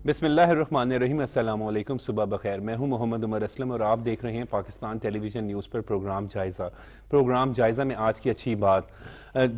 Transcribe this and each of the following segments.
بسم اللہ الرحمن الرحیم، السلام علیکم، صبح بخیر۔ میں ہوں محمد عمر اسلم اور آپ دیکھ رہے ہیں پاکستان ٹیلی ویژن نیوز پر پروگرام جائزہ۔ پروگرام جائزہ میں آج کی اچھی بات،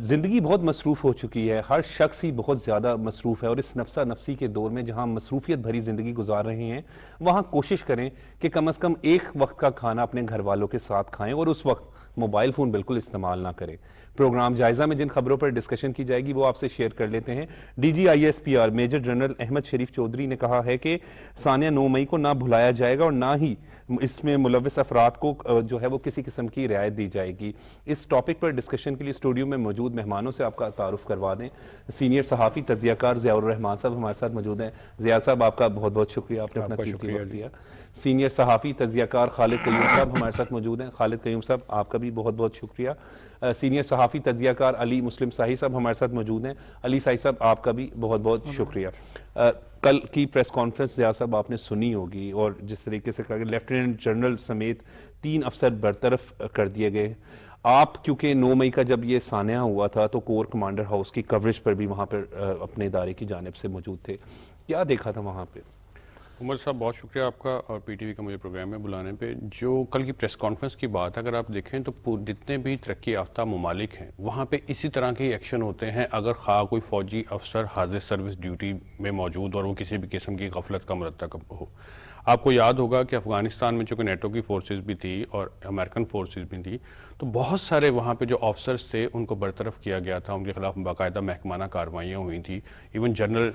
زندگی بہت مصروف ہو چکی ہے، ہر شخص ہی بہت زیادہ مصروف ہے، اور اس نفسا نفسی کے دور میں جہاں مصروفیت بھری زندگی گزار رہے ہیں وہاں کوشش کریں کہ کم از کم ایک وقت کا کھانا اپنے گھر والوں کے ساتھ کھائیں اور اس وقت موبائل فون بالکل استعمال نہ کریں۔ پروگرام جائزہ میں جن خبروں پر ڈسکشن کی جائے گی وہ آپ سے شیئر کر لیتے ہیں۔ D G I S P R major general Ahmed Sharif Chaudhry نے کہا ہے کہ ثانیہ 9 مئی کو نہ بھلایا جائے گا اور نہ ہی اس میں ملوث افراد کو جو ہے وہ کسی قسم کی رعایت دی جائے گی۔ اس ٹاپک پر ڈسکشن کے لیے اسٹوڈیو میں موجود مہمانوں سے آپ کا تعارف کروا دیں۔ سینئر صحافی تجزیہ کار ضیاء الرحمان صاحب ہمارے ساتھ موجود ہیں۔ ضیاء صاحب آپ کا بہت بہت شکریہ، آپ نے اپنا قیمتی وقت دیا۔ سینئر صحافی تجزیہ کار خالد قیوم صاحب ہمارے ساتھ موجود ہیں۔ خالد قیوم صاحب آپ کا بھی بہت بہت شکریہ۔ سینئر صحافی تجزیہ کار علی مسلم ساہی صاحب ہمارے ساتھ موجود ہیں۔ علی ساہی صاحب آپ کا بھی بہت بہت شکریہ۔ کل کی پریس کانفرنس ضیاء صاحب آپ نے سنی ہوگی، اور جس طریقے سے کہا کہ لیفٹیننٹ جنرل سمیت 3 افسر برطرف کر دیے گئے۔ آپ کیونکہ 9 مئی کا جب یہ سانحہ ہوا تھا تو کور کمانڈر ہاؤس کی کوریج پر بھی وہاں پر اپنے ادارے کی جانب سے موجود تھے، کیا دیکھا تھا وہاں پہ؟ عمر صاحب بہت شکریہ آپ کا اور پی ٹی وی کا مجھے پروگرام میں بلانے پہ۔ جو کل کی پریس کانفرنس کی بات اگر آپ دیکھیں تو جتنے بھی ترقی یافتہ ممالک ہیں وہاں پہ اسی طرح کے ایکشن ہوتے ہیں اگر خواہ کوئی فوجی افسر حاضر سروس ڈیوٹی میں موجود اور وہ کسی بھی قسم کی غفلت کا مرتکب ہو۔ آپ کو یاد ہوگا کہ افغانستان میں چونکہ نیٹو کی فورسز بھی تھی اور امریکن فورسز بھی تھی تو بہت سارے وہاں پہ جو آفسرز تھے ان کو برطرف کیا گیا تھا، ان کے خلاف باقاعدہ محکمانہ کارروائیاں ہوئی تھیں، ایون جنرل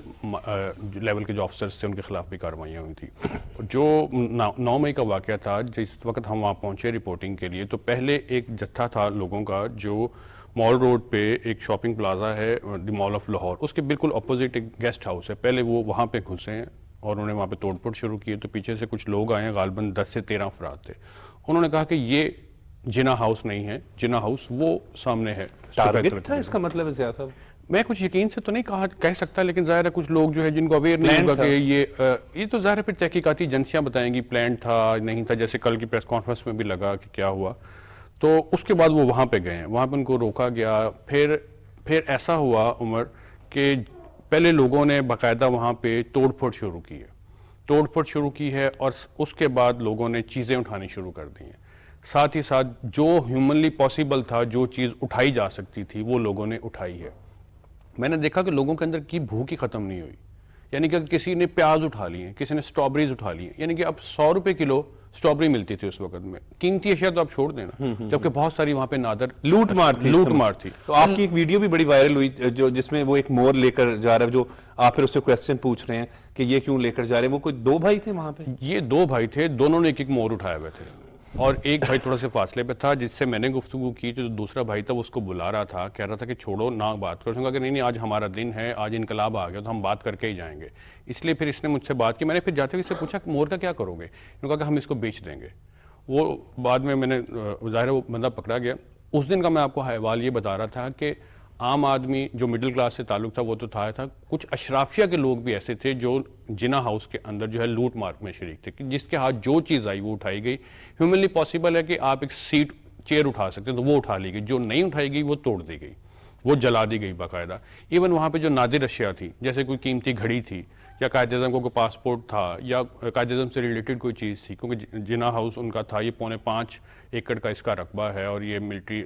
لیول کے جو آفسرز تھے ان کے خلاف بھی کارروائیاں ہوئی تھیں۔ جو 9 مئی کا واقعہ تھا، جس وقت ہم وہاں پہنچے رپورٹنگ کے لیے تو پہلے ایک جتھا تھا لوگوں کا جو مال روڈ پہ ایک شاپنگ پلازا ہے دی مال آف لاہور، اس کے بالکل اپوزٹ ایک گیسٹ ہاؤس ہے، پہلے وہ وہاں پہ گھسے ہیں اور انہوں نے وہاں پہ توڑ پھوڑ شروع کی تو پیچھے سے کچھ لوگ آئے ہیں، غالباً 10 سے 13 افراد تھے۔ انہوں نے کہا کہ یہ جنا ہاؤس نہیں ہے، جنا ہاؤس وہ سامنے ہے۔ ٹارگٹ تھا اس کا مطلب ہے ضیاء صاحب؟ میں کچھ یقین سے تو نہیں کہہ سکتا، لیکن ظاہر ہے کچھ لوگ جو ہے جن کو اویئر نہیں ہوگا کہ یہ تو ظاہر ہے پھر تحقیقاتی ایجنسیاں بتائیں گی پلان تھا نہیں تھا، جیسے کل کی پریس کانفرنس میں بھی لگا کہ کیا ہوا۔ تو اس کے بعد وہ وہاں پہ گئے ہیں، وہاں پہ ان کو روکا گیا۔ پھر ایسا ہوا عمر کہ پہلے لوگوں نے باقاعدہ وہاں پہ توڑ پھوڑ شروع کی ہے اور اس کے بعد لوگوں نے چیزیں اٹھانی شروع کر دی ہیں۔ ساتھ ہی ساتھ جو ہیومنلی پاسبل تھا، جو چیز اٹھائی جا سکتی تھی وہ لوگوں نے اٹھائی ہے۔ میں نے دیکھا کہ لوگوں کے اندر کی بھوک ہی ختم نہیں ہوئی، یعنی کہ کسی نے پیاز اٹھا لی ہیں، کسی نے سٹرابریز اٹھا لی ہیں، یعنی کہ اب 100 روپے کلو سٹرابری ملتی تھی اس وقت میں، قیمتی اشیاء تو آپ چھوڑ دینا، جبکہ بہت ساری وہاں پہ نادر لوٹ مار تھی۔ تو آپ کی ایک ویڈیو بھی بڑی وائرل ہوئی جس میں وہ ایک مور لے کر جا رہا ہے، جو آپ پھر اس سے کویسچن پوچھ رہے ہیں کہ یہ کیوں لے کر جا رہے ہیں۔ وہ کوئی 2 بھائی تھے وہاں پہ؟ یہ 2 بھائی تھے، دونوں نے ایک مور اٹھائے ہوئے تھے اور ایک بھائی تھوڑا سے فاصلے پہ تھا، جس سے میں نے گفتگو کی جو دوسرا بھائی تھا وہ اس کو بلا رہا تھا، کہہ رہا تھا کہ چھوڑو نہ بات کرو، کہ نہیں آج ہمارا دن ہے، آج انقلاب آ گیا تو ہم بات کر کے ہی جائیں گے۔ اس لیے پھر اس نے مجھ سے بات کی، میں نے پھر جاتے ہوئے اس سے پوچھا کہ مور کا کیا کرو گے؟ انہوں نے کہا کہ ہم اس کو بیچ دیں گے۔ وہ بعد میں نے ظاہر وہ بندہ پکڑا گیا۔ اس دن کا میں آپ کو حوال یہ بتا رہا تھا کہ عام آدمی جو مڈل کلاس سے تعلق تھا وہ تو تھا، کچھ اشرافیہ کے لوگ بھی ایسے تھے جو جنا ہاؤس کے اندر جو ہے لوٹ مار میں شریک تھے، جس کے ہاتھ جو چیز آئی وہ اٹھائی گئی۔ ہیومنلی پاسبل ہے کہ آپ ایک سیٹ چیئر اٹھا سکتے ہیں تو وہ اٹھا لی گئی، جو نہیں اٹھائی گئی وہ توڑ دی گئی، وہ جلا دی گئی باقاعدہ۔ ایون وہاں پہ جو نادر اشیاء تھی، جیسے کوئی قیمتی گھڑی تھی یا قائد اعظم کو کوئی پاسپورٹ تھا یا قائد اعظم سے ریلیٹڈ کوئی چیز تھی، کیونکہ جنا ہاؤس ان کا تھا، یہ 5.25 ایکڑ کا اس کا رقبہ ہے اور یہ ملٹری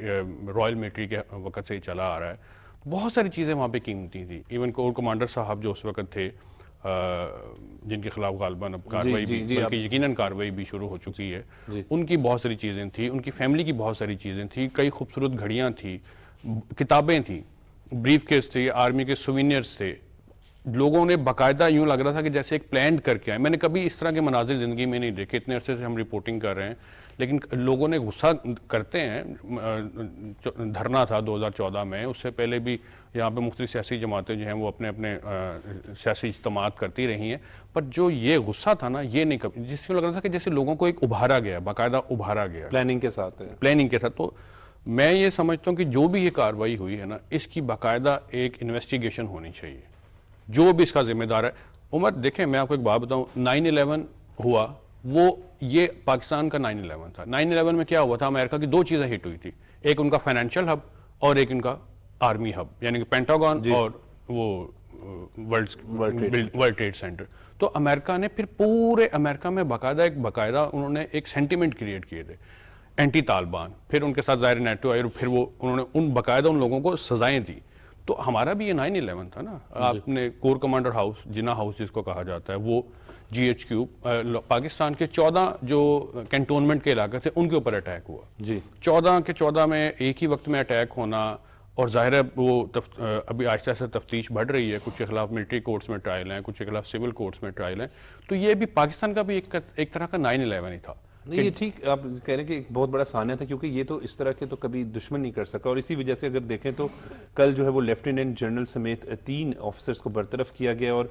رائل ملٹری کے وقت سے ہی چلا آ رہا ہے۔ بہت ساری چیزیں وہاں پہ قیمتی تھیں۔ ایون کور کمانڈر صاحب جو اس وقت تھے جن کے خلاف غالباً اب کاروائی بھی بلکہ یقیناً کاروائی بھی شروع ہو چکی ہے، ان کی بہت ساری چیزیں تھیں، ان کی فیملی کی بہت ساری چیزیں تھیں، کئی خوبصورت گھڑیاں تھیں، کتابیں تھیں، بریف کیس تھے، آرمی کے سوینئرز تھے۔ لوگوں نے باقاعدہ یوں لگ رہا تھا کہ جیسے ایک پلانڈ کر کے آئے۔ میں نے کبھی اس طرح کے مناظر زندگی میں نہیں دیکھے، اتنے عرصے سے ہم رپورٹنگ کر رہے ہیں، لیکن لوگوں نے غصہ کرتے ہیں۔ دھرنا تھا 2014 میں، اس سے پہلے بھی یہاں پہ مختلف سیاسی جماعتیں جو ہیں وہ اپنے سیاسی اجتماعات کرتی رہی ہیں، پر جو یہ غصہ تھا نا یہ نہیں کبھی، جس میں لگ رہا تھا کہ جیسے لوگوں کو ایک ابھارا گیا، باقاعدہ ابھارا گیا پلاننگ کے ساتھ۔ تو میں یہ سمجھتا ہوں کہ جو بھی یہ کارروائی ہوئی ہے نا، اس کی باقاعدہ ایک انویسٹیگیشن ہونی چاہیے، جو بھی اس کا ذمہ دار ہے۔ عمر دیکھیں میں آپ کو ایک بات بتاؤں، 9/11 ہوا، وہ یہ پاکستان کا 9/11 تھا۔ 9/11 میں کیا ہوا تھا؟ امریکہ کی 2 چیزیں ہٹ ہوئی تھی، ایک ان کا فائنینشیل ہب اور ایک ان کا آرمی ہب، یعنی کہ پینٹاگون اور وہ ورلڈ ٹریڈ سینٹر. تو امریکہ نے پھر پورے امریکہ میں باقاعدہ انہوں نے ایک سینٹیمنٹ کریٹ کیے تھے اینٹی طالبان. پھر ان کے ساتھ ظاہر نیٹو آئی اور پھر وہ انہوں نے باقاعدہ ان لوگوں کو سزائیں دی. تو ہمارا بھی یہ 9/11 تھا نا. آپ نے کور کمانڈر ہاؤس, جناح ہاؤس جس کو کہا جاتا ہے, وہ GHQ پاکستان کے 14 جو کینٹونمنٹ کے علاقے تھے ان کے اوپر اٹیک ہوا. جی 14 کے 14 میں ایک ہی وقت میں اٹیک ہونا, اور ظاہر ہے وہ ابھی آہستہ آہستہ تفتیش بڑھ رہی ہے. کچھ کے خلاف ملٹری کورٹس میں ٹرائل ہیں, کچھ کے خلاف سول کورٹس میں ٹرائل ہیں. تو یہ بھی پاکستان کا بھی ایک طرح کا 9/11 ہی تھا. نہیں, یہ ٹھیک آپ کہہ رہے ہیں کہ ایک بہت بڑا سانیہ تھا, کیونکہ یہ تو اس طرح کے تو کبھی دشمن نہیں کر سکا. اور اسی وجہ سے اگر دیکھیں تو کل جو ہے وہ لیفٹیننٹ جنرل سمیت 3 آفیسرز کو برطرف کیا گیا, اور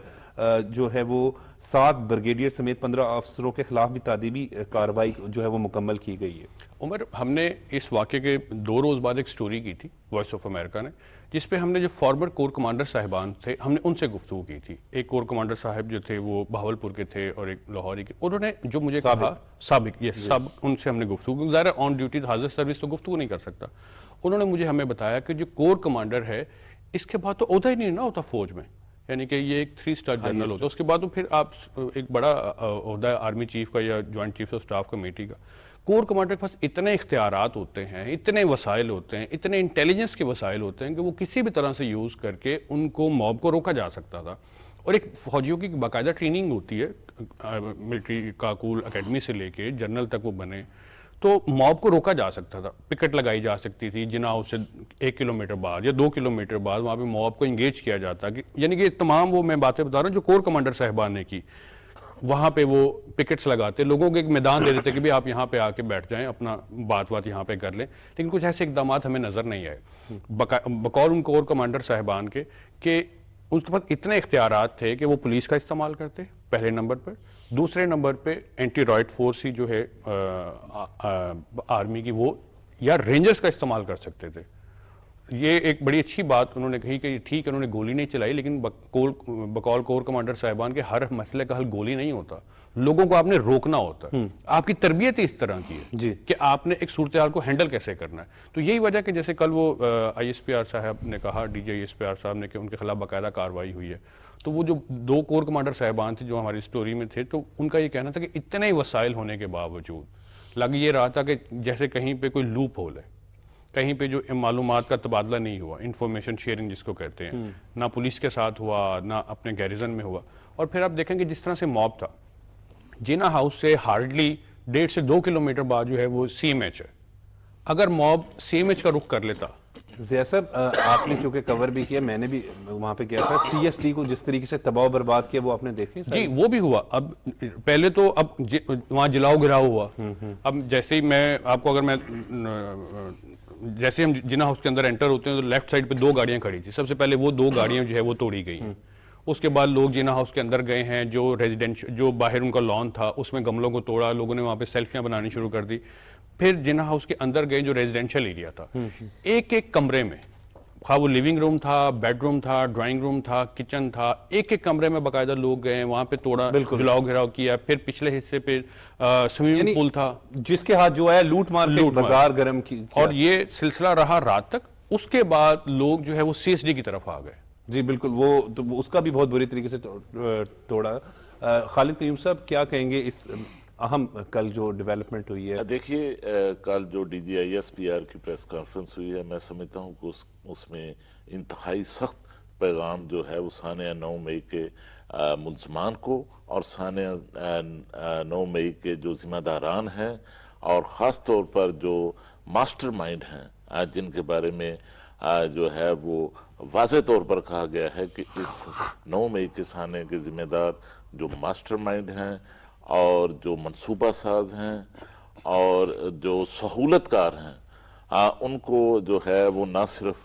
جو ہے وہ 7 بریگیڈیئر سمیت 15 افسروں کے خلاف بھی تعدیبی کارروائی جو ہے وہ مکمل کی گئی ہے. عمر, ہم نے اس واقعے کے 2 روز بعد ایک سٹوری کی تھی وائس آف امریکہ نے, جس پہ ہم نے جو فارمر کور کمانڈر صاحبان تھے ہم نے ان سے گفتگو کی تھی. ایک کور کمانڈر صاحب جو تھے وہ بہاولپور کے تھے اور ایک لاہوری کے. انہوں نے جو مجھے کہا سابق ان سے ہم نے گفتگو, ظاہر آن ڈیوٹی حاضر سروس تو گفتگو نہیں کر سکتا. انہوں نے مجھے ہمیں بتایا کہ جو کور کمانڈر ہے اس کے بعد تو عہدہ ہی نہیں نا ہوتا فوج میں, یعنی کہ یہ ایک 3 اسٹار جنرل ہوتا ہے. اس کے بعد تو پھر آپ ایک بڑا عہدہ ہے آرمی چیف کا یا joint chief of staff committee کا. کور کمانڈر کے پاس اتنے اختیارات ہوتے ہیں, اتنے وسائل ہوتے ہیں, اتنے انٹیلیجنس کے وسائل ہوتے ہیں کہ وہ کسی بھی طرح سے یوز کر کے ان کو موب کو روکا جا سکتا تھا. اور ایک فوجیوں کی باقاعدہ ٹریننگ ہوتی ہے ملٹری کاکول اکیڈمی سے لے کے جنرل تک وہ بنے, تو موب کو روکا جا سکتا تھا. پکٹ لگائی جا سکتی تھی جناح ہاؤس سے 1 کلومیٹر بعد یا 2 کلومیٹر بعد, وہاں پہ موب کو انگیج کیا جاتا. یعنی کہ تمام وہ میں باتیں بتا رہا ہوں جو کور کمانڈر صاحبان نے کی. وہاں پہ وہ پکٹس لگاتے, لوگوں کو ایک میدان دے دیتے کہ بھی آپ یہاں پہ آ کے بیٹھ جائیں, اپنا بات یہاں پہ کر لیں. لیکن کچھ ایسے اقدامات ہمیں نظر نہیں آئے بقول ان کور کمانڈر صاحبان کے کہ ان کے پاس اتنے اختیارات تھے کہ وہ پولیس کا استعمال کرتے پہلے نمبر پر. دوسرے نمبر پہ اینٹی رائٹ فورس ہی جو ہے آرمی کی, وہ یا رینجرز کا استعمال کر سکتے تھے. یہ ایک بڑی اچھی بات انہوں نے کہی کہ ٹھیک ہے انہوں نے گولی نہیں چلائی, لیکن بقول کور کمانڈر صاحبان کے ہر مسئلے کا حل گولی نہیں ہوتا, لوگوں کو آپ نے روکنا ہوتا ہے. آپ کی تربیت اس طرح کی ہے کہ آپ نے ایک صورتحال کو ہینڈل کیسے کرنا ہے. تو یہی وجہ کہ جیسے کل وہ ISPR صاحب نے کہا, DG ISPR صاحب نے, کہ ان کے خلاف باقاعدہ کارروائی ہوئی ہے. تو وہ جو 2 کور کمانڈر صاحبان تھے جو ہماری سٹوری میں تھے, تو ان کا یہ کہنا تھا کہ اتنے ہی وسائل ہونے کے باوجود لگ یہ رہا تھا کہ جیسے کہیں پہ کوئی لوپ ہول ہے, کہیں پہ جو معلومات کا تبادلہ نہیں ہوا, انفارمیشن شیئرنگ جس کو کہتے ہیں, نہ پولیس کے ساتھ ہوا نہ اپنے گیریزن میں ہوا. اور پھر آپ دیکھیں کہ جس طرح سے موب تھا, جناح ہاؤس سے ہارڈلی 1.5 سے 2 کلومیٹر بعد جو ہے وہ CMH ہے. اگر موب CMH کا رخ کر لیتا. ضیاء صاحب, آپ نے کیونکہ کور بھی کیا, میں نے بھی وہاں پہ کیا تھا, CST کو جس طریقے سے تباہ و برباد کیا وہ آپ نے دیکھے؟ جی وہ بھی ہوا. اب پہلے تو اب وہاں جلاؤ گراؤ ہوا. اب جیسے ہی میں آپ کو, اگر میں جیسے ہم جناح ہاؤس کے اندر انٹر ہوتے ہیں تو لیفٹ سائڈ پہ 2 گاڑیاں کھڑی تھی. سب سے پہلے وہ 2 گاڑیاں جو ہے وہ توڑی گئی ہیں. اس کے بعد لوگ جناح ہاؤس کے اندر گئے ہیں, جو باہر ان کا لان تھا اس میں گملوں کو توڑا, لوگوں نے وہاں پہ سیلفیاں بنانی شروع کر دی. پھر جناح ہاؤس کے اندر گئے جو ریزیڈینشیل ایریا تھا, ایک کمرے میں, خواہ وہ لیونگ روم تھا, بیڈ روم تھا, ڈرائنگ روم تھا, کچن تھا, ایک کمرے میں باقاعدہ لوگ گئے, وہاں پہ توڑا, جلاؤ گھراؤ کیا. پھر پچھلے حصے پہ سوئمنگ پول تھا, جس کے ہاتھ جو آیا لوٹ مار کے بازار گرم کی, اور یہ سلسلہ رہا رات تک. اس کے بعد لوگ جو ہے وہ CSD کی طرف آ گئے. جی بالکل, وہ اس کا بھی بہت بری طریقے سے توڑا. خالد قیوم صاحب کیا کہیں گے اس اہم کل جو ڈیولپمنٹ ہوئی ہے؟ دیکھیے, کل جو DG ISPR کی پریس کانفرنس ہوئی ہے, میں سمجھتا ہوں کہ اس میں انتہائی سخت پیغام جو ہے وہ سانیہ 9 مئی کے ملزمان کو اور سانیہ 9 مئی کے جو ذمہ داران ہیں, اور خاص طور پر جو ماسٹر مائنڈ ہیں جن کے بارے میں جو ہے وہ واضح طور پر کہا گیا ہے کہ اس 9 مئی کے سانے کے ذمہ دار جو ماسٹر مائنڈ ہیں اور جو منصوبہ ساز ہیں اور جو سہولت کار ہیں, ان کو جو ہے وہ نہ صرف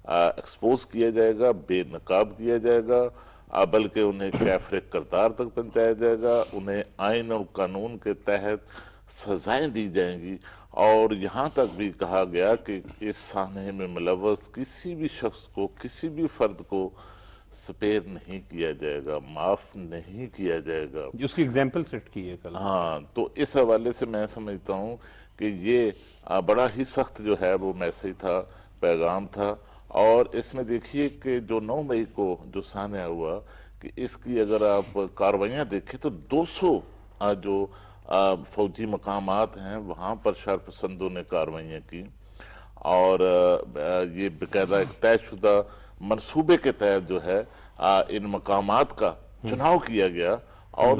ایکسپوز کیا جائے گا, بے نقاب کیا جائے گا, بلکہ انہیں کیفر کرتار تک پہنچایا جائے گا. انہیں آئین اور قانون کے تحت سزائیں دی جائیں گی. اور یہاں تک بھی کہا گیا کہ اس سانحے میں ملوث کسی بھی شخص کو, کسی بھی فرد کو سپیر نہیں کیا جائے گا, معاف نہیں کیا جائے گا. اس کی ایگزامپل سیٹ کی ہے کل. ہاں, تو اس حوالے سے میں سمجھتا ہوں کہ یہ بڑا ہی سخت جو ہے وہ میسیج تھا, پیغام تھا. اور اس میں دیکھیے کہ جو 9 مئی کو جو سانحہ ہوا کہ اس کی اگر آپ کارروائیاں دیکھیں تو 200 جو فوجی مقامات ہیں وہاں پر شرپسندوں نے کارروائیاں کی، اور یہ باقاعدہ ایک طے شدہ منصوبے کے تحت جو ہے ان مقامات کا چناؤ کیا گیا، اور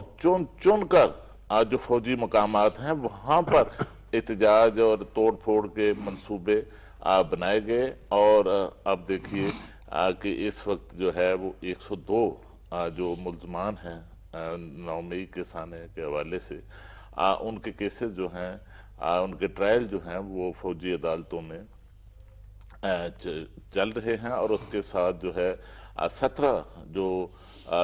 چن کر جو فوجی مقامات ہیں وہاں پر احتجاج اور توڑ پھوڑ کے منصوبے بنائے گئے۔ اور اب دیکھیے کہ اس وقت جو ہے وہ 102 جو ملزمان ہیں 9 مئی کے سانحے کے حوالے سے، ان کے کیسز جو ہیں، ان کے ٹرائل جو ہیں وہ فوجی عدالتوں میں چل رہے ہیں، اور اس کے ساتھ جو ہے 17 جو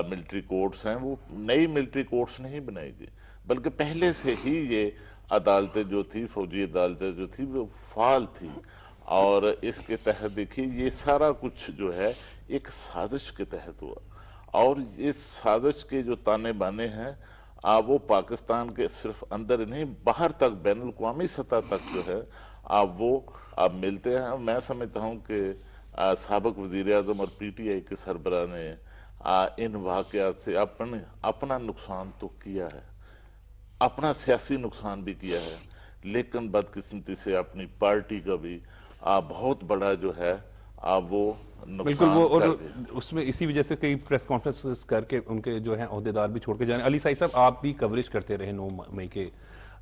ملٹری کورٹس ہیں وہ نئی ملٹری کورٹس نہیں بنائی گئی، بلکہ پہلے سے ہی یہ عدالتیں جو تھی، فوجی عدالتیں جو تھی وہ فعال تھی، اور اس کے تحت دیکھیے یہ سارا کچھ جو ہے ایک سازش کے تحت ہوا، اور اس سازش کے جو تانے بانے ہیں وہ پاکستان کے صرف اندر نہیں باہر تک، بین الاقوامی سطح تک جو ہے وہ ملتے ہیں۔ میں سمجھتا ہوں کہ سابق وزیر اعظم اور پی ٹی آئی کے سربراہ نے ان واقعات سے اپنا نقصان تو کیا ہے، اپنا سیاسی نقصان بھی کیا ہے، لیکن بدقسمتی سے اپنی پارٹی کا بھی بہت بڑا جو ہے وہ بالکل، نقصان وہ اور کر گئے۔ اس میں اسی وجہ سے کئی پریس کانفرنس کر کے ان کے جو ہیں عہدیدار بھی چھوڑ کے جانے۔ علی سعید صاحب، آپ بھی کوریج کرتے رہے 9 مئی کے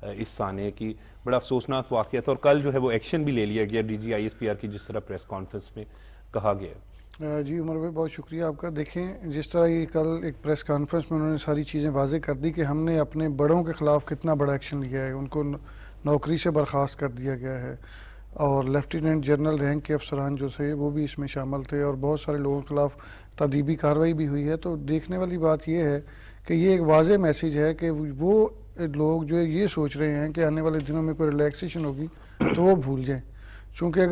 اس سانحے کی، بڑا افسوسناک واقعہ تھا، اور کل جو ہے وہ ایکشن بھی لے لیا گیا D G I S P R کی، جس طرح پریس کانفرنس میں کہا گیا۔ جی عمر بھائی، بہت شکریہ آپ کا۔ دیکھیں جس طرح یہ کل ایک پریس کانفرنس میں انہوں نے ساری چیزیں واضح کر دی کہ ہم نے اپنے بڑوں کے خلاف کتنا بڑا ایکشن لیا ہے، ان کو نوکری سے برخاست کر دیا گیا ہے، اور لیفٹیننٹ جنرل رینک کے افسران جو تھے وہ بھی اس میں شامل تھے، اور بہت سارے لوگوں کے خلاف تادیبی کارروائی بھی ہوئی ہے۔ تو دیکھنے والی بات یہ ہے کہ یہ ایک واضح میسیج ہے کہ وہ لوگ جو یہ سوچ رہے ہیں کہ آنے والے دنوں میں کوئی ریلیکسیشن ہوگی تو وہ بھول جائیں، چونکہ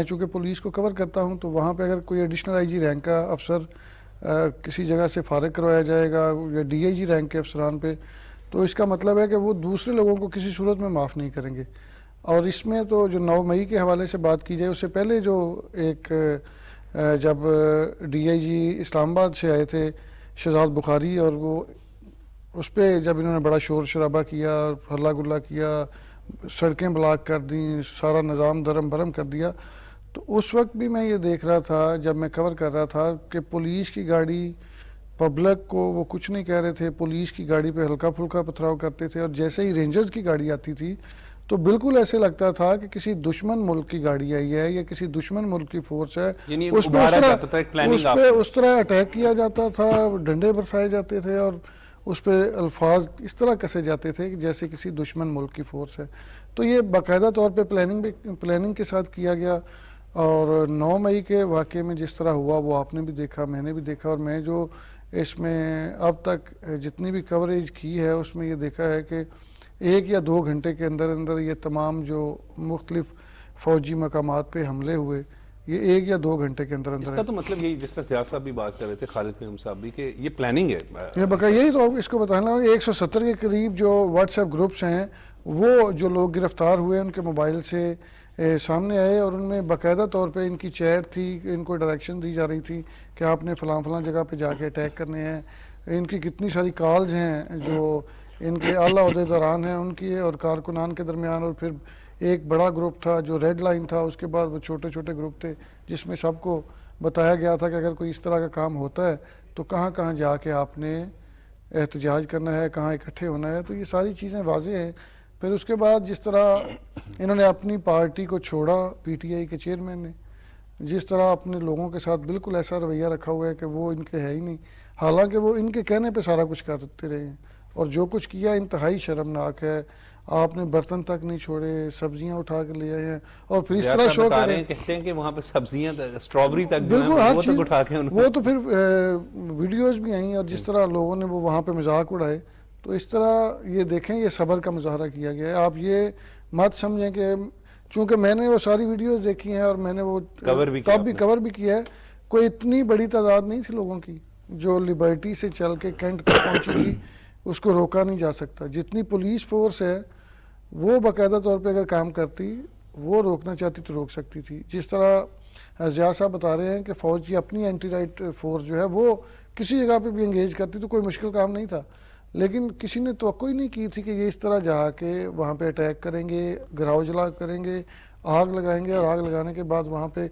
چونکہ پولیس کو کور کرتا ہوں تو وہاں پہ اگر کوئی ایڈیشنل آئی جی رینک کا افسر کسی جگہ سے فارغ کروایا جائے گا یا ڈی آئی جی رینک کے افسران پہ، تو اس کا مطلب ہے کہ وہ دوسرے لوگوں کو کسی صورت میں معاف نہیں کریں گے۔ اور اس میں تو جو 9 مئی کے حوالے سے بات کی جائے، اس سے پہلے جو ایک جب ڈی آئی جی اسلام آباد سے آئے تھے شہزاد بخاری، اور وہ اس پہ جب انہوں نے بڑا شور شرابہ کیا، ہلہ گلا کیا، سڑکیں بلاک کر دیں، سارا نظام درم برم کر دیا، تو اس وقت بھی میں یہ دیکھ رہا تھا جب میں کور کر رہا تھا کہ پولیس کی گاڑی، پبلک کو وہ کچھ نہیں کہہ رہے تھے، پولیس کی گاڑی پہ ہلکا پھلکا پتھراؤ کرتے تھے، اور جیسے ہی رینجرز کی گاڑی آتی تھی تو بالکل ایسے لگتا تھا کہ کسی دشمن ملک کی گاڑی آئی ہے یا کسی دشمن ملک کی فورس ہے، یعنی اس پہ ابھارا جاتا تھا، ایک planning آپ اس طرح اٹیک کیا جاتا تھا، ڈنڈے برسائے جاتے تھے، اور اس پہ الفاظ اس طرح کسے جاتے تھے کہ جیسے کسی دشمن ملک کی فورس ہے۔ تو یہ باقاعدہ طور پہ پلاننگ کے ساتھ کیا گیا، اور 9 مئی کے واقعے میں جس طرح ہوا وہ آپ نے بھی دیکھا، میں نے بھی دیکھا، اور میں جو اس میں اب تک جتنی بھی کوریج کی ہے اس میں یہ دیکھا ہے کہ 1 یا 2 گھنٹے کے اندر اندر یہ تمام جو مختلف فوجی مقامات پہ حملے ہوئے، یہ 1 یا 2 گھنٹے کے اندر اس اندر کا تو مطلب یہی، جس طرح سیاست صاحب بھی بات کر رہے تھے، خالد قیوم صاحب بھی، کہ یہ پلاننگ ہے۔ یہ بقا یہی تو اس کو بتانا، 170 کے قریب جو واٹس ایپ گروپس ہیں، وہ جو لوگ گرفتار ہوئے ان کے موبائل سے سامنے آئے، اور ان میں باقاعدہ طور پہ ان کی چیٹ تھی، ان کو ڈائریکشن دی جا رہی تھی کہ آپ نے فلاں فلاں جگہ پہ جا کے اٹیک کرنے ہیں۔ ان کی کتنی ساری کالز ہیں جو ان کے اعلیٰ عہدیداران ہیں ان کی اور کارکنان کے درمیان، اور پھر ایک بڑا گروپ تھا جو ریڈ لائن تھا، اس کے بعد وہ چھوٹے چھوٹے گروپ تھے جس میں سب کو بتایا گیا تھا کہ اگر کوئی اس طرح کا کام ہوتا ہے تو کہاں کہاں جا کے آپ نے احتجاج کرنا ہے، کہاں اکٹھے ہونا ہے۔ تو یہ ساری چیزیں واضح ہیں۔ پھر اس کے بعد جس طرح انہوں نے اپنی پارٹی کو چھوڑا، پی ٹی آئی کے چیئرمین نے جس طرح اپنے لوگوں کے ساتھ بالکل ایسا رویہ رکھا ہوا ہے کہ وہ ان کے ہے ہی نہیں، حالانکہ وہ ان کے کہنے پہ سارا کچھ کرتے رہے ہیں، اور جو کچھ کیا انتہائی شرمناک ہے۔ آپ نے برتن تک نہیں چھوڑے، سبزیاں اٹھا کے لے آئے ہیں، اور پھر اس طرح شو کر رہے ہیں، کہتے ہیں کہ وہاں پہ سبزیاں، اسٹرابری تک بالکل ہر وہ چیز، تک اٹھا کے وہ تو پھر ویڈیوز بھی آئیں، اور جس طرح لوگوں نے وہ وہاں پہ مذاق اڑائے، تو اس طرح یہ دیکھیں یہ صبر کا مظاہرہ کیا گیا ہے۔ آپ یہ مت سمجھیں کہ چونکہ میں نے وہ ساری ویڈیوز دیکھی ہیں اور میں نے وہ تب بھی کور بھی کیا ہے، کوئی اتنی بڑی تعداد نہیں تھی لوگوں کی جو لبرٹی سے چل کے کینٹ تک پہنچی تھی، اس کو روکا نہیں جا سکتا۔ جتنی پولیس فورس ہے وہ باقاعدہ طور پہ اگر کام کرتی، وہ روکنا چاہتی تو روک سکتی تھی۔ جس طرح زیاد صاحب بتا رہے ہیں کہ فوج کی اپنی اینٹی رائٹ فورس جو ہے وہ کسی جگہ پہ بھی انگیج کرتی تو کوئی مشکل کام نہیں تھا، لیکن کسی نے توقع ہی نہیں کی تھی کہ یہ اس طرح جا کے وہاں پہ اٹیک کریں گے، گراؤ جلا کریں گے، آگ لگائیں گے، اور آگ لگانے کے بعد وہاں پہ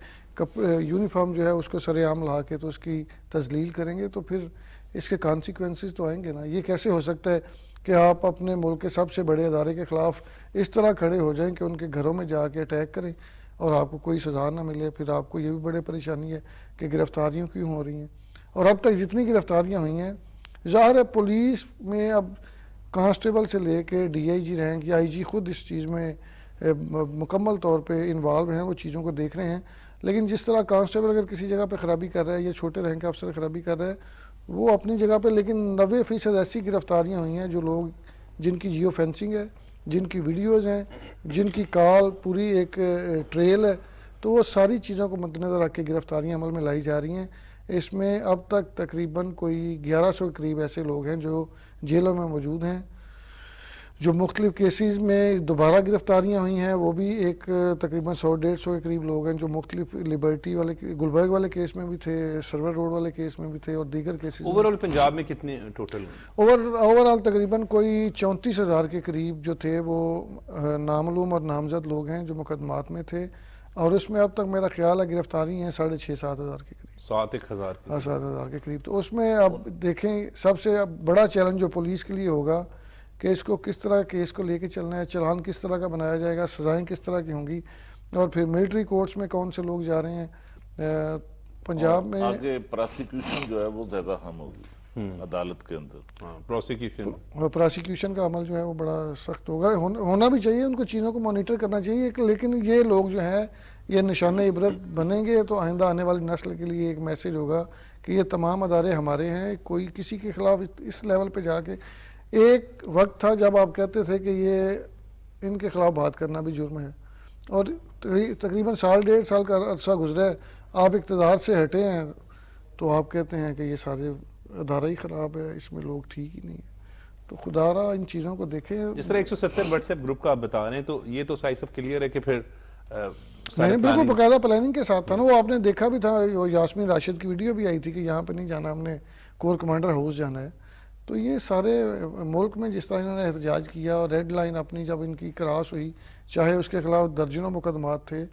یونیفارم جو ہے اس کو سر عام لا کے تو اس کی تذلیل کریں گے، تو پھر اس کے کانسیکوینسز تو آئیں گے نا۔ یہ کیسے ہو سکتا ہے کہ آپ اپنے ملک کے سب سے بڑے ادارے کے خلاف اس طرح کھڑے ہو جائیں کہ ان کے گھروں میں جا کے اٹیک کریں اور آپ کو کوئی سزا نہ ملے؟ پھر آپ کو یہ بھی بڑے پریشانی ہے کہ گرفتاریوں کیوں ہو رہی ہیں، اور اب تک جتنی گرفتاریاں ہوئی ہیں، ظاہر ہے پولیس میں اب کانسٹیبل سے لے کے ڈی آئی جی رینک یا آئی جی خود اس چیز میں مکمل طور پہ انوالو ہیں، وہ چیزوں کو دیکھ رہے ہیں، لیکن جس طرح کانسٹیبل اگر کسی جگہ پہ خرابی کر رہا ہے یا چھوٹے رینک کا افسر خرابی کر رہا ہے وہ اپنی جگہ پہ، لیکن 90% ایسی گرفتاریاں ہوئی ہیں جو لوگ جن کی جیو فینسنگ ہے، جن کی ویڈیوز ہیں، جن کی کال پوری ایک ٹریل ہے، تو وہ ساری چیزوں کو مد نظر رکھ کے گرفتاریاں عمل میں لائی جا رہی ہیں۔ اس میں اب تک تقریباً کوئی 1100 کے قریب ایسے لوگ ہیں جو جیلوں میں موجود ہیں۔ جو مختلف کیسز میں دوبارہ گرفتاریاں ہوئی ہیں وہ بھی ایک تقریباً 100-150 کے قریب لوگ ہیں جو مختلف لبرٹی والے گلبرگ والے کیس میں بھی تھے، سرور روڈ والے کیس میں بھی تھے اور دیگر کیسز۔ اوور آل پنجاب میں کتنے ٹوٹل؟ اوور آل تقریباً کوئی 34,000 کے قریب جو تھے وہ نامعلوم اور نامزد لوگ ہیں جو مقدمات میں تھے، اور اس میں اب تک میرا خیال ہے گرفتاری ہیں 6,500-7,000 کے قریب، 7,000 7,000 کے قریب۔ تو اس میں اب دیکھیں سب سے بڑا چیلنج جو پولیس کے لیے ہوگا کہ اس کو کس طرح کیس کو لے کے چلنا ہے، چلان کس طرح کا بنایا جائے گا، سزائیں کس طرح کی ہوں گی، اور پھر ملٹری کورٹس میں کون سے لوگ جا رہے ہیں پنجاب میں۔ آگے پراسیکیوشن جو ہے وہ زیادہ اہم ہوگی عدالت کے اندر، پراسیکیوشن کا عمل جو ہے وہ بڑا سخت ہوگا، ہونا بھی چاہیے، ان کو چیزوں کو مانیٹر کرنا چاہیے، لیکن یہ لوگ جو ہیں یہ نشان عبرت بنیں گے تو آئندہ آنے والی نسل کے لیے ایک میسیج ہوگا کہ یہ تمام ادارے ہمارے ہیں، کوئی کسی کے خلاف اس لیول پہ جا کے۔ ایک وقت تھا جب آپ کہتے تھے کہ یہ ان کے خلاف بات کرنا بھی جرم ہے، اور تقریباً 1.5 سال کا عرصہ گزرا ہے، آپ اقتدار سے ہٹے ہیں تو آپ کہتے ہیں کہ یہ سارے ادارہ ہی خراب ہے، اس میں لوگ ٹھیک ہی نہیں ہیں۔ تو خدا را ان چیزوں کو دیکھیں۔ جس طرح 170 واٹس ایپ گروپ کا آپ بتا رہے ہیں تو یہ تو سائز سب کلیئر ہے کہ پھر میں نے بالکل باقاعدہ پلاننگ کے ساتھ تھا نا، وہ آپ نے دیکھا بھی تھا، یاسمین راشد کی ویڈیو بھی آئی تھی کہ یہاں پہ نہیں جانا، ہم نے کور کمانڈر ہاؤس جانا ہے۔ تو یہ سارے ملک میں جس طرح انہوں نے احتجاج کیا اور ریڈ لائن اپنی جب ان کی کراس ہوئی، چاہے اس کے خلاف درجنوں مقدمات تھے،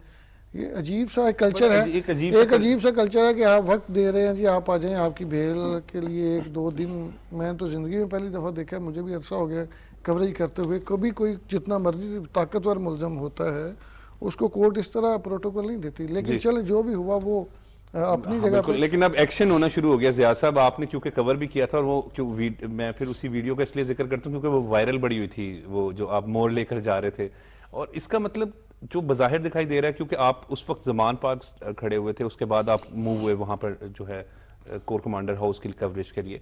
یہ عجیب سا ایک کلچر ہے، ایک عجیب سا کلچر ہے کہ آپ وقت دے رہے ہیں جی آپ آ جائیں آپ کی بھیل کے لیے 1-2 دن۔ میں تو زندگی میں پہلی دفعہ دیکھا، مجھے بھی عرصہ ہو گیا کوریج کرتے ہوئے، کبھی کوئی جتنا مرضی طاقتور ملزم ہوتا ہے اس کو کورٹ اس طرح پروٹوکول نہیں دیتی، لیکن چلے جو بھی ہوا وہ اپنی جگہ پہ۔ لیکن اب ایکشن ہونا شروع ہو گیا۔ زیاد صاحب آپ نے کیونکہ کور بھی کیا تھا، اور وہ میں پھر اسی ویڈیو کا اس لیے ذکر کرتا ہوں کیونکہ وہ وائرل بڑی ہوئی تھی، وہ جو آپ موڑ لے کر جا رہے تھے، اور اس کا مطلب جو بظاہر دکھائی دے رہا ہے کیونکہ آپ اس وقت زمان پارک کھڑے ہوئے تھے، اس کے بعد آپ موو ہوئے وہاں پر جو ہے کور کمانڈر ہاؤس کی کوریج کے لیے،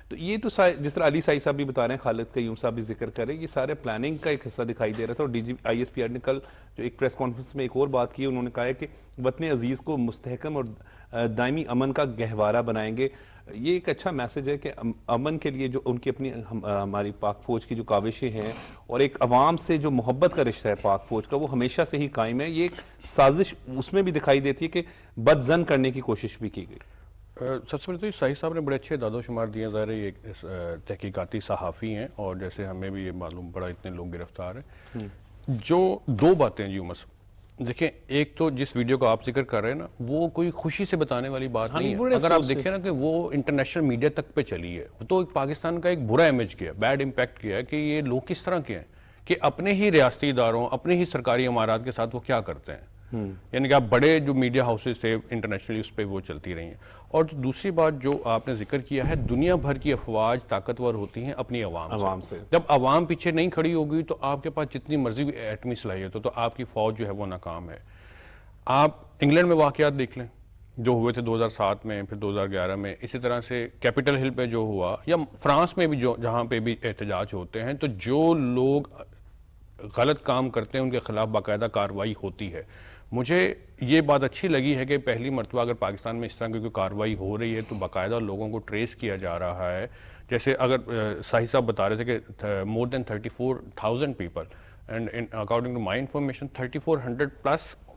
تو یہ تو جس طرح علی سائی صاحب بھی بتا رہے ہیں، خالد قیوم صاحب بھی ذکر کر رہے ہیں، یہ سارے پلاننگ کا ایک حصہ دکھائی دے رہا تھا۔ اور D G I S P R نے کل جو ایک پریس کانفرنس میں ایک اور بات کی، انہوں نے کہا ہے کہ وطن عزیز کو مستحکم اور دائمی امن کا گہوارہ بنائیں گے۔ یہ ایک اچھا میسج ہے کہ امن کے لیے جو ان کی اپنی ہماری پاک فوج کی جو کاوشیں ہیں اور ایک عوام سے جو محبت کا رشتہ ہے پاک فوج کا، وہ ہمیشہ سے ہی قائم ہے۔ یہ ایک سازش اس میں بھی دکھائی دیتی ہے کہ بد زن کرنے کی کوشش بھی کی گئی۔ سب سے پہلے تو شاہی صاحب نے بڑے اچھے اعداد و شمار دیے، ظاہر ہے یہ تحقیقاتی صحافی ہیں اور جیسے ہمیں بھی یہ معلوم پڑا اتنے لوگ گرفتار ہیں۔ جو 2 باتیں جی عمر دیکھیں، ایک تو جس ویڈیو کا آپ ذکر کر رہے ہیں نا، وہ کوئی خوشی سے بتانے والی بات نہیں ہے۔ اگر آپ دیکھیں نا کہ وہ انٹرنیشنل میڈیا تک پہ چلی ہے، تو پاکستان کا ایک برا امیج کیا، بیڈ امپیکٹ کیا ہے کہ یہ لوگ کس طرح کے ہیں کہ اپنے ہی ریاستی اداروں، اپنے ہی سرکاری امارات کے ساتھ وہ کیا کرتے ہیں، یعنی کہ آپ بڑے جو میڈیا ہاؤسز تھے انٹرنیشنلی اس پہ وہ چلتی رہی ہیں۔ اور دوسری بات جو آپ نے ذکر کیا ہے، دنیا بھر کی افواج طاقتور ہوتی ہیں اپنی عوام سے۔ جب عوام پیچھے نہیں کھڑی ہوگی تو آپ کے پاس جتنی مرضی ایٹمی صلاحیت ہو تو آپ کی فوج جو ہے وہ ناکام ہے۔ آپ انگلینڈ میں واقعات دیکھ لیں جو ہوئے تھے 2007 میں، پھر 2011 میں، اسی طرح سے کیپٹل ہل پہ جو ہوا، یا فرانس میں بھی جہاں پہ بھی احتجاج ہوتے ہیں، تو جو لوگ غلط کام کرتے ہیں ان کے خلاف باقاعدہ کارروائی ہوتی ہے۔ مجھے یہ بات اچھی لگی ہے کہ پہلی مرتبہ اگر پاکستان میں اس طرح کی کوئی کارروائی ہو رہی ہے تو باقاعدہ لوگوں کو ٹریس کیا جا رہا ہے۔ جیسے اگر صاحب صاحب بتا رہے تھے کہ more than 34,000 people, and according to my information 3,400 plus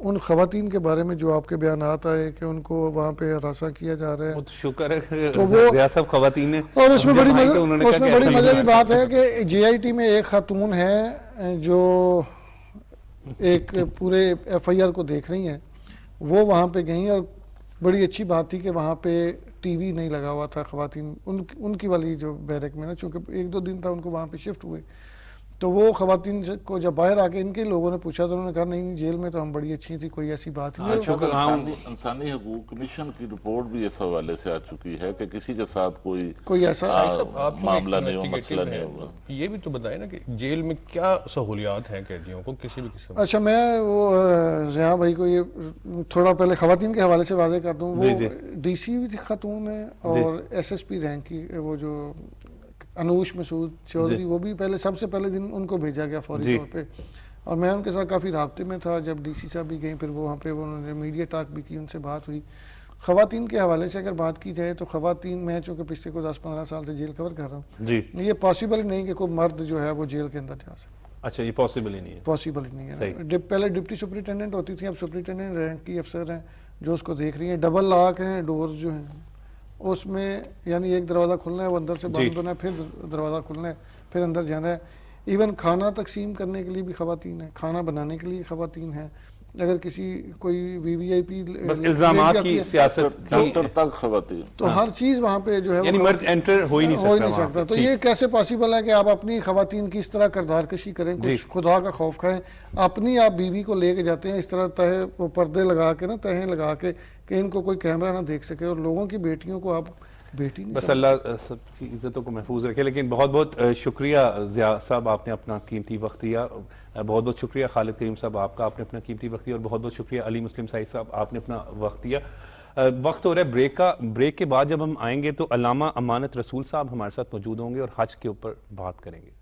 ان خواتین کے بارے میں جو آپ کے بیانات آئے کہ ان کو وہاں پہ ہراساں کیا جا رہا ہے، بہت شکر ہے تو وہ ضیاء صاحب خواتین ہیں، اور اس میں جب بڑی آئیں تو انہوں نے کہا کہ ایسا مزے کی نہیں بات ہے کہ جے آئی ٹی میں ایک خاتون ہے جو ایک پورے ایف آئی آر کو دیکھ رہی ہیں، وہ وہاں پہ گئیں اور بڑی اچھی بات تھی کہ وہاں پہ ٹی وی نہیں لگا ہوا تھا خواتین ان کی والی جو بیرک میں نا، چونکہ 1-2 دن تھا ان کو وہاں پہ شفٹ ہوئے، تو وہ خواتین کو جب باہر آ کے ان کے لوگوں نے پوچھا تو انہوں نے کہا نہیں جیل میں تو ہم بڑی اچھی تھی، کوئی ایسی بات ہی نہیں۔ شکر ہاں انسانی حقوق کمیشن کی رپورٹ بھی اس حوالے سے آ چکی ہے کہ کسی کے ساتھ کوئی ایسا معاملہ نہیں ہو، مسئلہ نہیں ہوگا۔ یہ بھی تو بتائیں نا کہ جیل میں کیا سہولیات ہیں قیدیوں کو کسی بھی قسم؟ اچھا میں وہ ضیاء بھائی کو یہ تھوڑا پہلے خواتین کے حوالے سے واضح کر دوں، وہ ڈی سی بھی خاتون ہے اور ایس ایس پی رینک کی وہ جو انوش مسعود چودھری، وہ بھی پہلے سب سے پہلے دن ان کو بھیجا گیا فوری طور پہ، اور میں ان کے ساتھ کافی رابطے میں تھا جب ڈی سی صاحب بھی گئیں، پھر وہ وہاں پہ انہوں نے میڈیا ٹاک بھی کی، ان سے بات ہوئی۔ خواتین کے حوالے سے اگر بات کی جائے تو خواتین، میں چونکہ پچھلے کو 10-15 سال سے جیل کور کر رہا ہوں، جی یہ پاسبل نہیں کہ کوئی مرد جو ہے وہ جیل کے اندر جا سکے، اچھا یہ پاسبل ہی نہیں ہے، پاسبل ہی نہیں ہے۔ پہلے ڈپٹی سپرنٹینڈنٹ ہوتی تھی، اب سپرنٹینڈنٹ رینک کی افسر ہیں جو اس کو دیکھ رہی ہیں، ڈبل لاک ہیں ڈورز جو ہیں اس میں، یعنی ایک دروازہ کھلنا ہے وہ اندر سے بند ہونا ہے، پھر دروازہ کھلنا ہے پھر اندر جانا ہے۔ ایون کھانا تقسیم کرنے کے لیے بھی خواتین ہیں، کھانا بنانے کے لیے خواتین ہیں، اگر کسی کوئی وی آئی پی بس الزامات کی سیاست، ڈاکٹر تک خواتین، تو ہر چیز وہاں پہ جو ہے یعنی مرد انٹر ہو ہی نہیں سکتا۔ تو یہ کیسے پاسبل ہے کہ آپ اپنی خواتین کی اس طرح کردار کشی کریں، کچھ خدا کا خوف کھائیں، اپنی آپ بیوی کو لے کے جاتے ہیں اس طرح تہے وہ پردے لگا کے نا، تہیں لگا کے کہ ان کو کوئی کیمرہ نہ دیکھ سکے، اور لوگوں کی بیٹیوں کو آپ بیٹی نہیں، بس اللہ سب کی عزتوں کو محفوظ رکھے۔ لیکن بہت بہت شکریہ ضیاء صاحب، آپ نے اپنا قیمتی وقت دیا، بہت بہت شکریہ خالد کریم صاحب آپ کا، آپ نے اپنا قیمتی وقت دیا، اور بہت بہت شکریہ علی مسلم سعید صاحب، آپ نے اپنا وقت دیا۔ وقت ہو رہا ہے بریک کا، بریک کے بعد جب ہم آئیں گے تو علامہ امانت رسول صاحب ہمارے ساتھ موجود ہوں گے اور حج کے اوپر بات کریں گے۔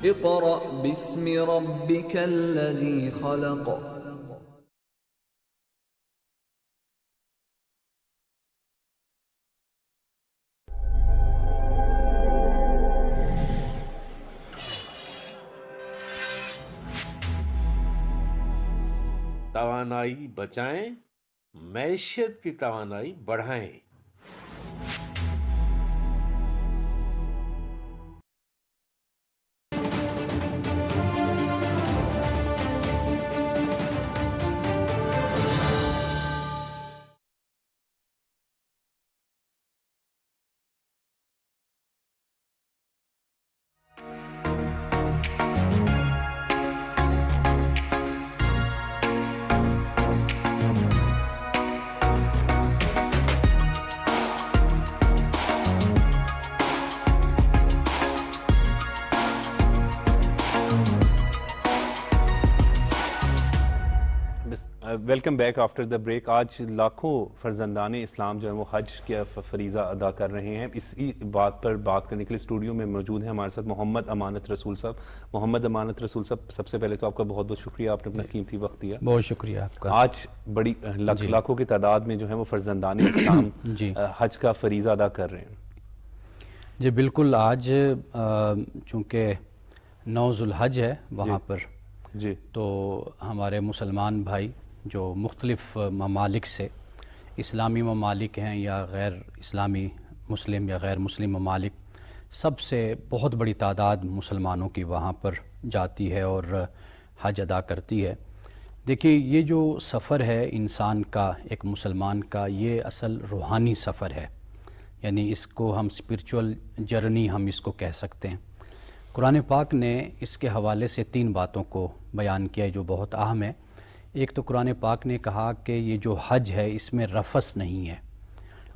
اقرأ باسم ربك الذي خلق۔ توانائی بچائیں، معیشت کی توانائی بڑھائیں۔ Welcome back after the break. آج لاکھوں فرزندان اسلام جو ہیں وہ حج کے فریضہ ادا کر رہے ہیں۔ اسی بات پر بات کرنے کے لیے اسٹوڈیو میں موجود ہیں ہمارے ساتھ محمد امانت رسول صاحب۔ محمد امانت رسول صاحب، سب سے پہلے تو آپ کا بہت بہت شکریہ، آپ نے اپنا قیمتی وقت دیا۔ بہت شکریہ آپ کا۔ آج بڑی لاکھوں کی تعداد میں جو ہیں وہ فرزندان اسلام حج کا فریضہ ادا کر رہے ہیں۔ جی بالکل، آج چونکہ 9 ذوالحج ہے وہاں پر، جی تو ہمارے مسلمان بھائی جو مختلف ممالک سے، اسلامی ممالک ہیں یا غیر اسلامی مسلم یا غیر مسلم ممالک، سب سے بہت بڑی تعداد مسلمانوں کی وہاں پر جاتی ہے اور حج ادا کرتی ہے۔ دیکھیے، یہ جو سفر ہے انسان کا، ایک مسلمان کا، یہ اصل روحانی سفر ہے، یعنی اس کو ہم اسپرچول جرنی ہم اس کو کہہ سکتے ہیں۔ قرآن پاک نے اس کے حوالے سے 3 باتوں کو بیان کیا ہے جو بہت اہم ہے۔ ایک تو قرآن پاک نے کہا کہ یہ جو حج ہے اس میں رفث نہیں ہے،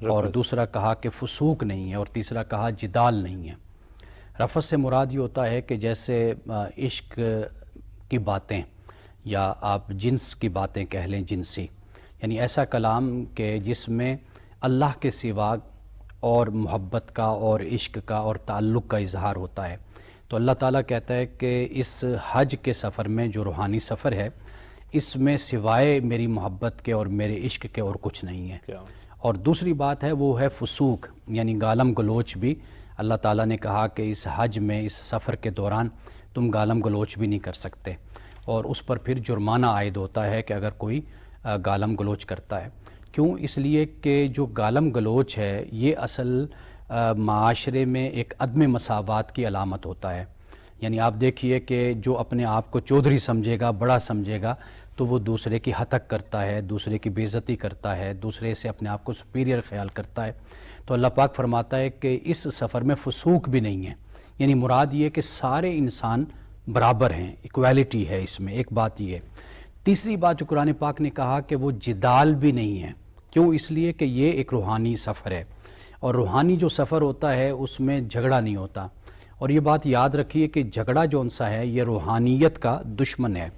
اور دوسرا کہا کہ فسوق نہیں ہے، اور تیسرا کہا جدال نہیں ہے۔ رفث سے مراد یہ ہوتا ہے کہ جیسے عشق کی باتیں یا آپ جنس کی باتیں کہہ لیں، جنسی، یعنی ایسا کلام کہ جس میں اللہ کے سوا اور محبت کا اور عشق کا اور تعلق کا اظہار ہوتا ہے۔ تو اللہ تعالیٰ کہتا ہے کہ اس حج کے سفر میں جو روحانی سفر ہے، اس میں سوائے میری محبت کے اور میرے عشق کے اور کچھ نہیں ہے۔ اور دوسری بات ہے وہ ہے فسوق، یعنی گالم گلوچ بھی اللہ تعالیٰ نے کہا کہ اس حج میں، اس سفر کے دوران تم گالم گلوچ بھی نہیں کر سکتے، اور اس پر پھر جرمانہ عائد ہوتا ہے کہ اگر کوئی گالم گلوچ کرتا ہے۔ کیوں؟ اس لیے کہ جو گالم گلوچ ہے یہ اصل معاشرے میں ایک عدم مساوات کی علامت ہوتا ہے۔ یعنی آپ دیکھیے کہ جو اپنے آپ کو چودھری سمجھے گا، بڑا سمجھے گا، تو وہ دوسرے کی ہتک کرتا ہے، دوسرے کی بے عزتی کرتا ہے، دوسرے سے اپنے آپ کو سپیریئر خیال کرتا ہے۔ تو اللہ پاک فرماتا ہے کہ اس سفر میں فسوق بھی نہیں ہے، یعنی مراد یہ کہ سارے انسان برابر ہیں، ایکویلٹی ہے اس میں، ایک بات یہ ہے۔ تیسری بات جو قرآن پاک نے کہا کہ وہ جدال بھی نہیں ہے۔ کیوں؟ اس لیے کہ یہ ایک روحانی سفر ہے، اور روحانی جو سفر ہوتا ہے اس میں جھگڑا نہیں ہوتا۔ اور یہ بات یاد رکھیے کہ جھگڑا جون سا ہے یہ روحانیت کا دشمن ہے،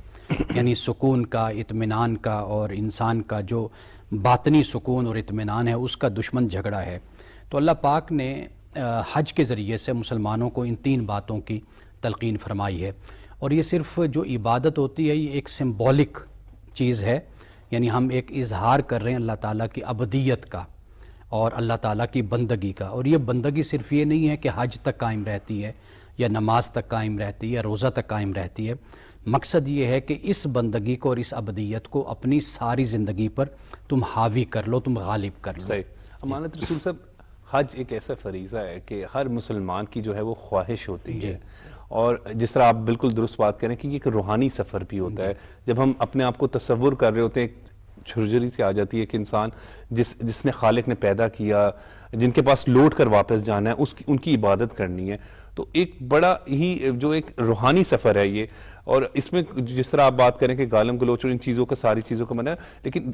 یعنی سکون کا، اطمینان کا، اور انسان کا جو باطنی سکون اور اطمینان ہے اس کا دشمن جھگڑا ہے۔ تو اللہ پاک نے حج کے ذریعے سے مسلمانوں کو ان 3 باتوں کی تلقین فرمائی ہے، اور یہ صرف جو عبادت ہوتی ہے یہ ایک سمبولک چیز ہے، یعنی ہم ایک اظہار کر رہے ہیں اللہ تعالیٰ کی ابدیت کا اور اللہ تعالیٰ کی بندگی کا۔ اور یہ بندگی صرف یہ نہیں ہے کہ حج تک قائم رہتی ہے یا نماز تک قائم رہتی ہے یا روزہ تک قائم رہتی ہے، مقصد یہ ہے کہ اس بندگی کو اور اس ابدیت کو اپنی ساری زندگی پر تم حاوی کر لو، تم غالب کر لو۔ صحیح۔ امانت رسول صاحب، حج ایک ایسا فریضہ ہے کہ ہر مسلمان کی جو ہے وہ خواہش ہوتی ہے، اور جس طرح آپ بالکل درست بات کریں کہ یہ ایک روحانی سفر بھی ہوتا ہے۔ جب ہم اپنے آپ کو تصور کر رہے ہوتے ہیں، ایک جھرجھری سے آ جاتی ہے کہ انسان جس نے خالق نے پیدا کیا، جن کے پاس لوٹ کر واپس جانا ہے، ان کی عبادت کرنی ہے، تو ایک بڑا ہی جو ایک روحانی سفر ہے یہ۔ اور اس میں جس طرح آپ بات کریں کہ گالم گلوچ اور ان چیزوں کا، ساری چیزوں کا منع ہے، لیکن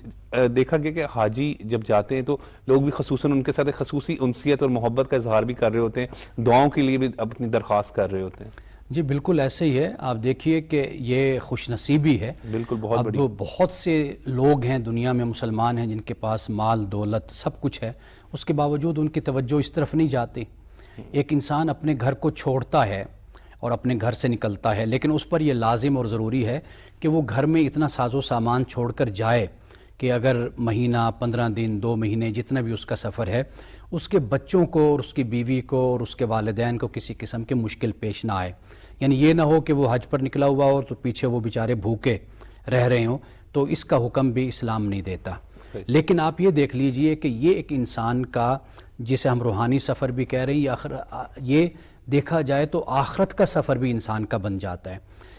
دیکھا گیا کہ حاجی جب جاتے ہیں تو لوگ بھی خصوصاً ان کے ساتھ ایک خصوصی انسیت اور محبت کا اظہار بھی کر رہے ہوتے ہیں، دعاؤں کے لیے بھی اپنی درخواست کر رہے ہوتے ہیں۔ جی بالکل ایسے ہی ہے۔ آپ دیکھیے کہ یہ خوش نصیبی ہے، بالکل بہت بڑی۔ اب بہت سے لوگ ہیں دنیا میں، مسلمان ہیں، جن کے پاس مال دولت سب کچھ ہے، اس کے باوجود ان کی توجہ اس طرف نہیں جاتی۔ ایک انسان اپنے گھر کو چھوڑتا ہے اور اپنے گھر سے نکلتا ہے، لیکن اس پر یہ لازم اور ضروری ہے کہ وہ گھر میں اتنا ساز و سامان چھوڑ کر جائے کہ اگر مہینہ، 15 دن، 2 مہینے، جتنا بھی اس کا سفر ہے، اس کے بچوں کو اور اس کی بیوی کو اور اس کے والدین کو کسی قسم کی مشکل پیش نہ آئے۔ یعنی یہ نہ ہو کہ وہ حج پر نکلا ہوا ہو تو پیچھے وہ بیچارے بھوکے رہ رہے ہوں، تو اس کا حکم بھی اسلام نہیں دیتا۔ لیکن آپ یہ دیکھ لیجئے کہ یہ ایک انسان کا، جسے ہم روحانی سفر بھی کہہ رہے ہیں، یہ دیکھا جائے تو آخرت کا سفر بھی انسان کا بن جاتا ہے،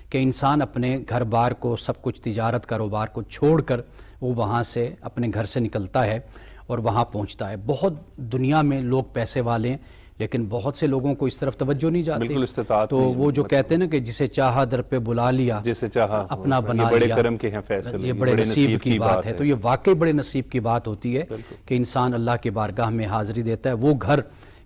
کہ انسان اپنے گھر بار کو، سب کچھ تجارت کاروبار کو چھوڑ کر وہ وہاں سے اپنے گھر سے نکلتا ہے اور وہاں پہنچتا ہے۔ بہت دنیا میں لوگ پیسے والے ہیں، لیکن بہت سے لوگوں کو اس طرف توجہ نہیں جاتی۔ بالکل استطاعت تو وہ جو کہتے ہیں نا کہ جسے چاہا در پہ بلا لیا، جسے چاہا اپنا بنا بڑے لیا، کرم کے ہیں فیصلے، یہ بڑے نصیب کی بات ہے۔ تو یہ واقعی بڑے نصیب کی بات ہوتی ہے کہ انسان اللہ کی بارگاہ میں حاضری دیتا ہے، وہ گھر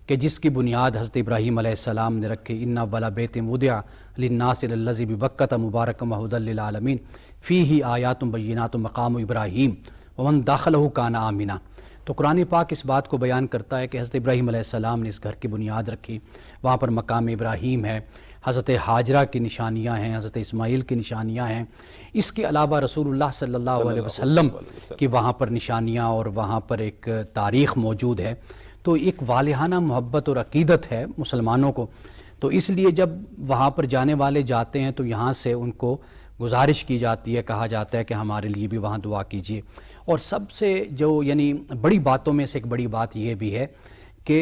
کہ جس کی بنیاد حضرت ابراہیم علیہ السلام نے رکھی، ان اولا بیت وضع للناس للذی ببکۃ مبارکا وہدی للعالمین فیہ آیات بینات مقام ابراہیم ومن دخلہ کان آمنا۔ تو قرآن پاک اس بات کو بیان کرتا ہے کہ حضرت ابراہیم علیہ السلام نے اس گھر کی بنیاد رکھی، وہاں پر مقام ابراہیم ہے، حضرت ہاجرہ کی نشانیاں ہیں، حضرت اسماعیل کی نشانیاں ہیں، اس کے علاوہ رسول اللہ صلی اللہ علیہ وسلم کی وہاں پر نشانیاں اور وہاں پر ایک تاریخ موجود ہے۔ تو ایک والہانہ محبت اور عقیدت ہے مسلمانوں کو. تو اس لیے جب وہاں پر جانے والے جاتے ہیں تو یہاں سے ان کو گزارش کی جاتی ہے, کہا جاتا ہے کہ ہمارے لیے بھی وہاں دعا کیجیے. اور سب سے جو یعنی بڑی باتوں میں سے ایک بڑی بات یہ بھی ہے کہ